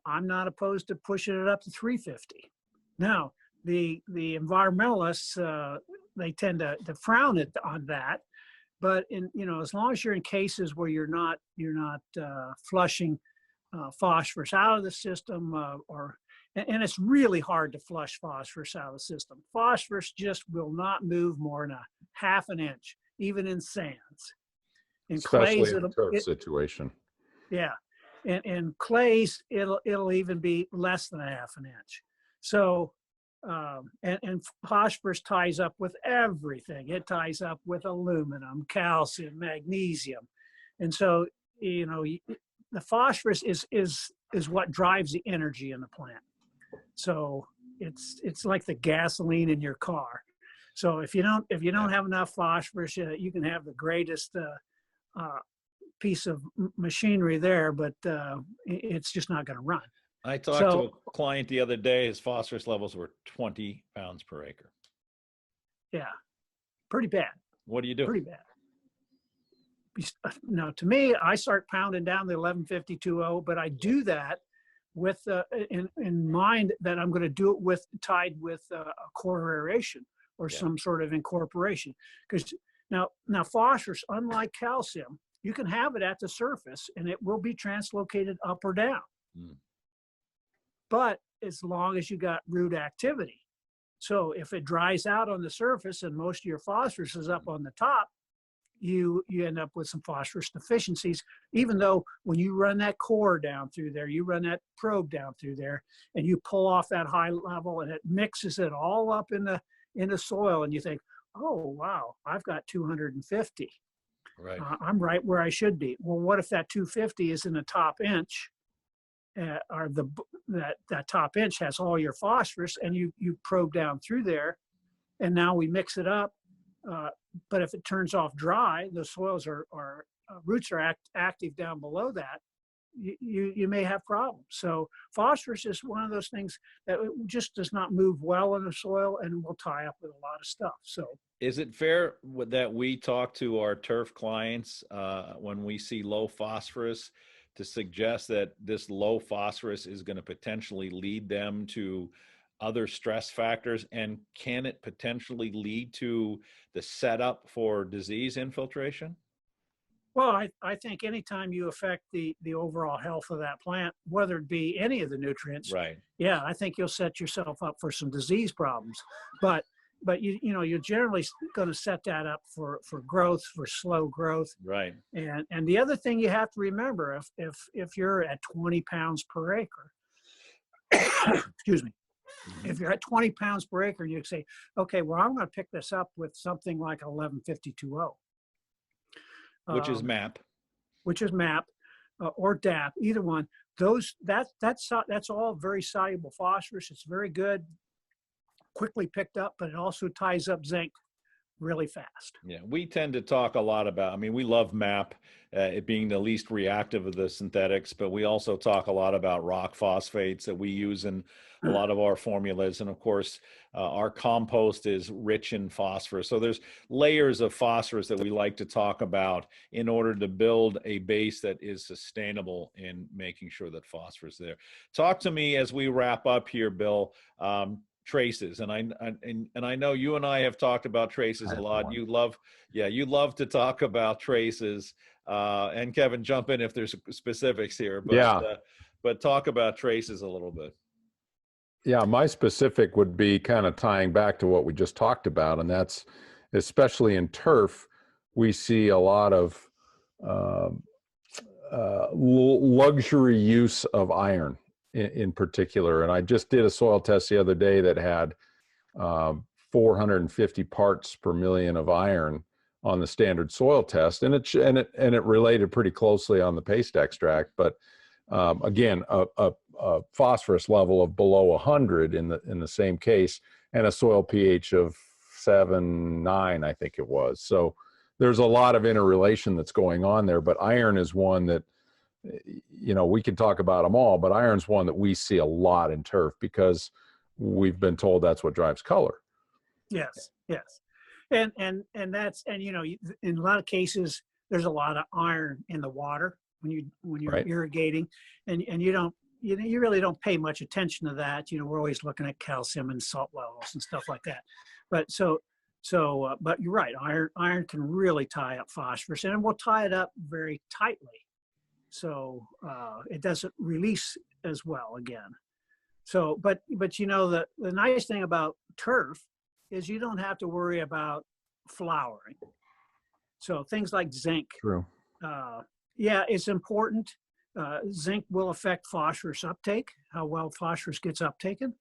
I'm not opposed to pushing it up to 350. Now, the environmentalists, they tend to frown on that. But as long as you're in cases where you're not flushing phosphorus out of the system, and it's really hard to flush phosphorus out of the system. Phosphorus just will not move more than a half an inch, even in sands. In especially clays, in a turf situation. Yeah, in clays, it'll even be less than a half an inch. So. And phosphorus ties up with everything. It ties up with aluminum, calcium, magnesium. And so, the phosphorus is what drives the energy in the plant. So it's like the gasoline in your car. So if you don't have enough phosphorus, you can have the greatest piece of machinery there, but it's just not going to run. I talked to a client the other day, his phosphorus levels were 20 pounds per acre. Yeah, pretty bad. What do you do? Pretty bad. Now, to me, I start pounding down the 1152.0, but I do that with in mind that I'm going to do it tied with a core aeration or some sort of incorporation. Because now phosphorus, unlike calcium, you can have it at the surface and it will be translocated up or down. But as long as you got root activity. So if it dries out on the surface and most of your phosphorus is up on the top, you end up with some phosphorus deficiencies, even though when you run that core down through there, you run that probe down through there, and you pull off that high level and it mixes it all up in the soil, and you think, oh, wow, I've got 250. Right. I'm right where I should be. Well, what if that 250 is in the top inch? Or that top inch has all your phosphorus, and you probe down through there, and now we mix it up. But if it turns off dry, the soils roots are active down below that. You may have problems. So phosphorus is one of those things that just does not move well in the soil and will tie up with a lot of stuff. So is it fair that we talk to our turf clients when we see low phosphorus? to suggest that this low phosphorus is going to potentially lead them to other stress factors? And can it potentially lead to the setup for disease infiltration? Well, I think anytime you affect the overall health of that plant, whether it be any of the nutrients, Right. yeah, I think you'll set yourself up for some disease problems. But you're generally going to set that up for growth, for slow growth. Right. And the other thing you have to remember, if you're at 20 pounds per acre, excuse me, if you're at 20 pounds per acre, and you say, okay, well, I'm going to pick this up with something like 1152O. Which is MAP. Which is MAP or DAP, either one. That's all very soluble phosphorus. It's very good, quickly picked up, but it also ties up zinc really fast. Yeah, we tend to talk a lot about, I mean, we love MAP, it being the least reactive of the synthetics, but we also talk a lot about rock phosphates that we use in a lot of our formulas. And of course, our compost is rich in phosphorus. So there's layers of phosphorus that we like to talk about in order to build a base that is sustainable in making sure that phosphorus is there. Talk to me as we wrap up here, Bill. Traces, and I know you and I have talked about traces a lot. You love to talk about traces. And Kevin, jump in if there's specifics here. But but talk about traces a little bit. Yeah, my specific would be kind of tying back to what we just talked about, and that's especially in turf, we see a lot of luxury use of iron in particular. And I just did a soil test the other day that had 450 parts per million of iron on the standard soil test, and it related pretty closely on the paste extract. But again, a phosphorus level of below 100 in the same case, and a soil pH of 7.9, I think it was. So there's a lot of interrelation that's going on there. But iron is one that, you know, we can talk about them all, but iron's one that we see a lot in turf because we've been told that's what drives color. Yes. And that's, and you know, in a lot of cases, there's a lot of iron in the water when you're right. irrigating, and you really don't pay much attention to that. You know, we're always looking at calcium and salt levels and stuff like that. But but you're right, iron can really tie up phosphorus, and it will tie it up very tightly. So it doesn't release as well again. So, but you know, the nice thing about turf is you don't have to worry about flowering. So things like zinc. True. Yeah, it's important. Zinc will affect phosphorus uptake, how well phosphorus gets uptaken.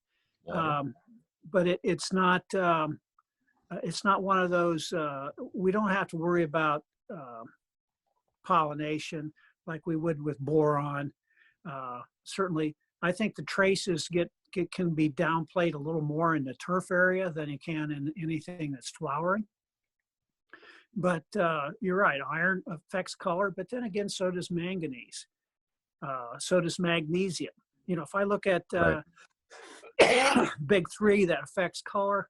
But it's not one of those, we don't have to worry about pollination like we would with boron. Certainly, I think the traces can be downplayed a little more in the turf area than you can in anything that's flowering. But you're right, iron affects color, but then again, so does manganese. So does magnesium. You know, if I look at big three that affects color,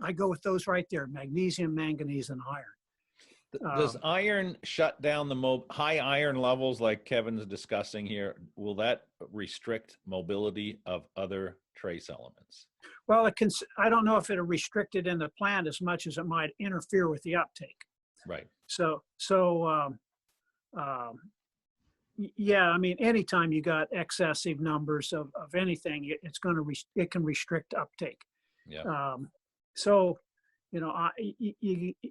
I go with those right there: magnesium, manganese, and iron. Does iron shut down the high iron levels like Kevin's discussing here? Will that restrict mobility of other trace elements? Well, I don't know if it'll restrict it in the plant as much as it might interfere with the uptake. Right. Yeah, I mean, anytime you got excessive numbers of anything, it can restrict uptake. Yeah. So, you know,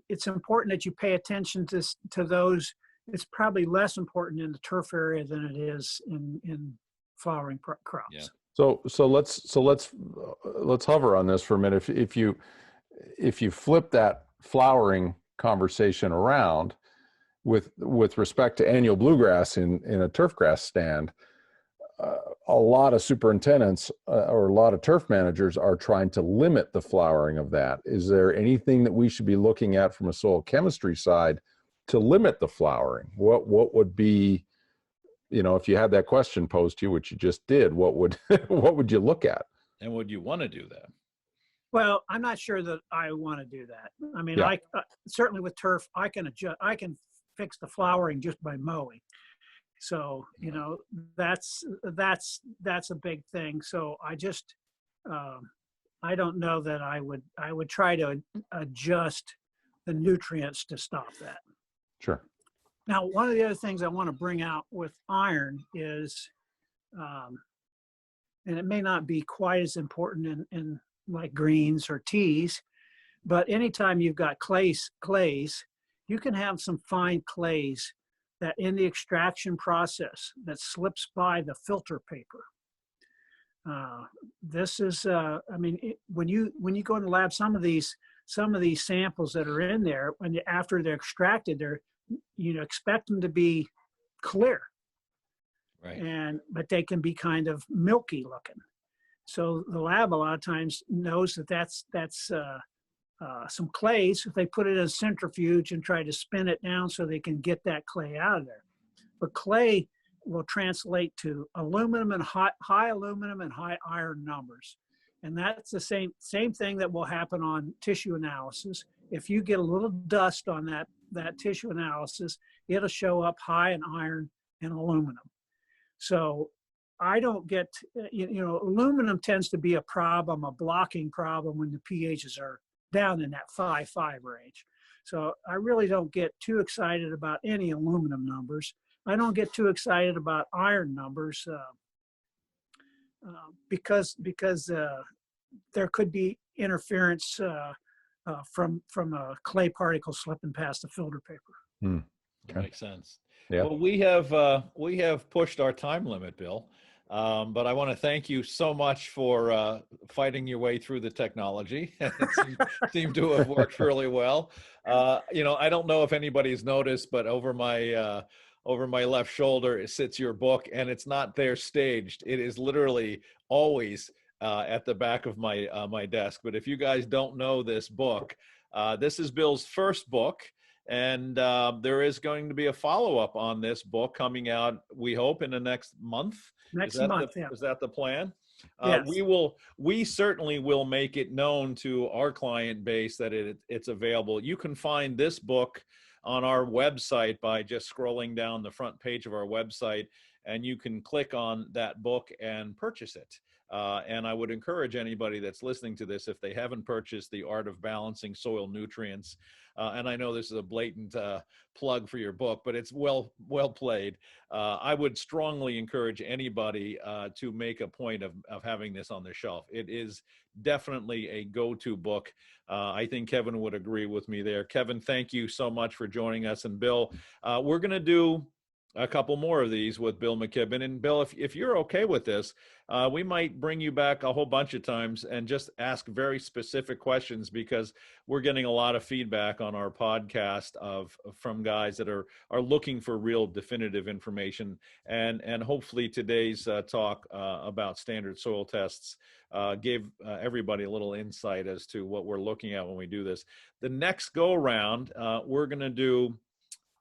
it's important that you pay attention to those. It's probably less important in the turf area than it is in flowering crops. Yeah. So let's hover on this for a minute. If you flip that flowering conversation around with respect to annual bluegrass in a turfgrass stand, a lot of superintendents or a lot of turf managers are trying to limit the flowering of that. Is there anything that we should be looking at from a soil chemistry side to limit the flowering? What would be, you know, if you had that question posed to you, which you just did, what would you look at? And would you want to do that? Well, I'm not sure that I want to do that. I mean, yeah. Certainly with turf, I can fix the flowering just by mowing. So, you know, that's a big thing. So I just, I don't know that I would try to adjust the nutrients to stop that. Sure. Now, one of the other things I want to bring out with iron is, and it may not be quite as important in like greens or teas, but anytime you've got clays, you can have some fine clays that in the extraction process that slips by the filter paper. This is, I mean, when you go in the lab, some of these samples that are in there, after they're extracted, you know, expect them to be clear, Right. but they can be kind of milky looking. So the lab a lot of times knows that that's some clays. If they put it in a centrifuge and try to spin it down so they can get that clay out of there, but clay will translate to aluminum and high aluminum and high iron numbers. And that's the same thing that will happen on tissue analysis. If you get a little dust on that tissue analysis, it'll show up high in iron and aluminum. So I don't get, you know, aluminum tends to be a problem, a blocking problem when the pHs are down in that 5.5 range. So I really don't get too excited about any aluminum numbers. I don't get too excited about iron numbers because there could be interference from a clay particle slipping past the filter paper. Okay. Makes sense. Yeah. Well, we have pushed our time limit, Bill. But I want to thank you so much for fighting your way through the technology. It seemed to have worked really well. You know, I don't know if anybody's noticed, but over my left shoulder sits your book, and it's not there staged. It is literally always at the back of my desk. But if you guys don't know this book, this is Bill's first book. And there is going to be a follow-up on this book coming out, we hope, in the next month. Next month, yeah. Is that the plan? Yes. We certainly will make it known to our client base that it's available. You can find this book on our website by just scrolling down the front page of our website, and you can click on that book and purchase it. And I would encourage anybody that's listening to this, if they haven't purchased The Art of Balancing Soil Nutrients, and I know this is a blatant plug for your book, but it's well played. I would strongly encourage anybody to make a point of having this on their shelf. It is definitely a go-to book. I think Kevin would agree with me there. Kevin, thank you so much for joining us. And Bill, we're going to do a couple more of these with Bill McKibben. And Bill, if you're okay with this, we might bring you back a whole bunch of times and just ask very specific questions, because we're getting a lot of feedback on our podcast from guys that are looking for real definitive information. And hopefully today's talk about standard soil tests gave everybody a little insight as to what we're looking at when we do this. The next go around, we're going to do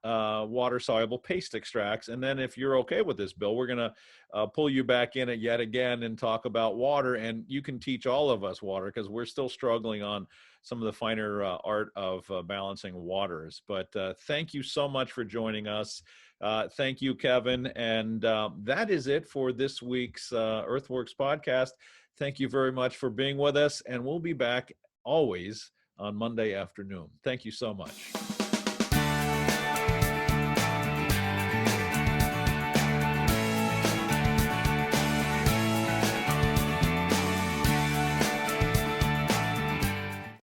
water-soluble paste extracts. And then if you're okay with this, Bill, we're going to pull you back in it yet again and talk about water. And you can teach all of us water, because we're still struggling on some of the finer art of balancing waters. But thank you so much for joining us. Thank you, Kevin. And that is it for this week's EarthWorks podcast. Thank you very much for being with us. And we'll be back always on Monday afternoon. Thank you so much.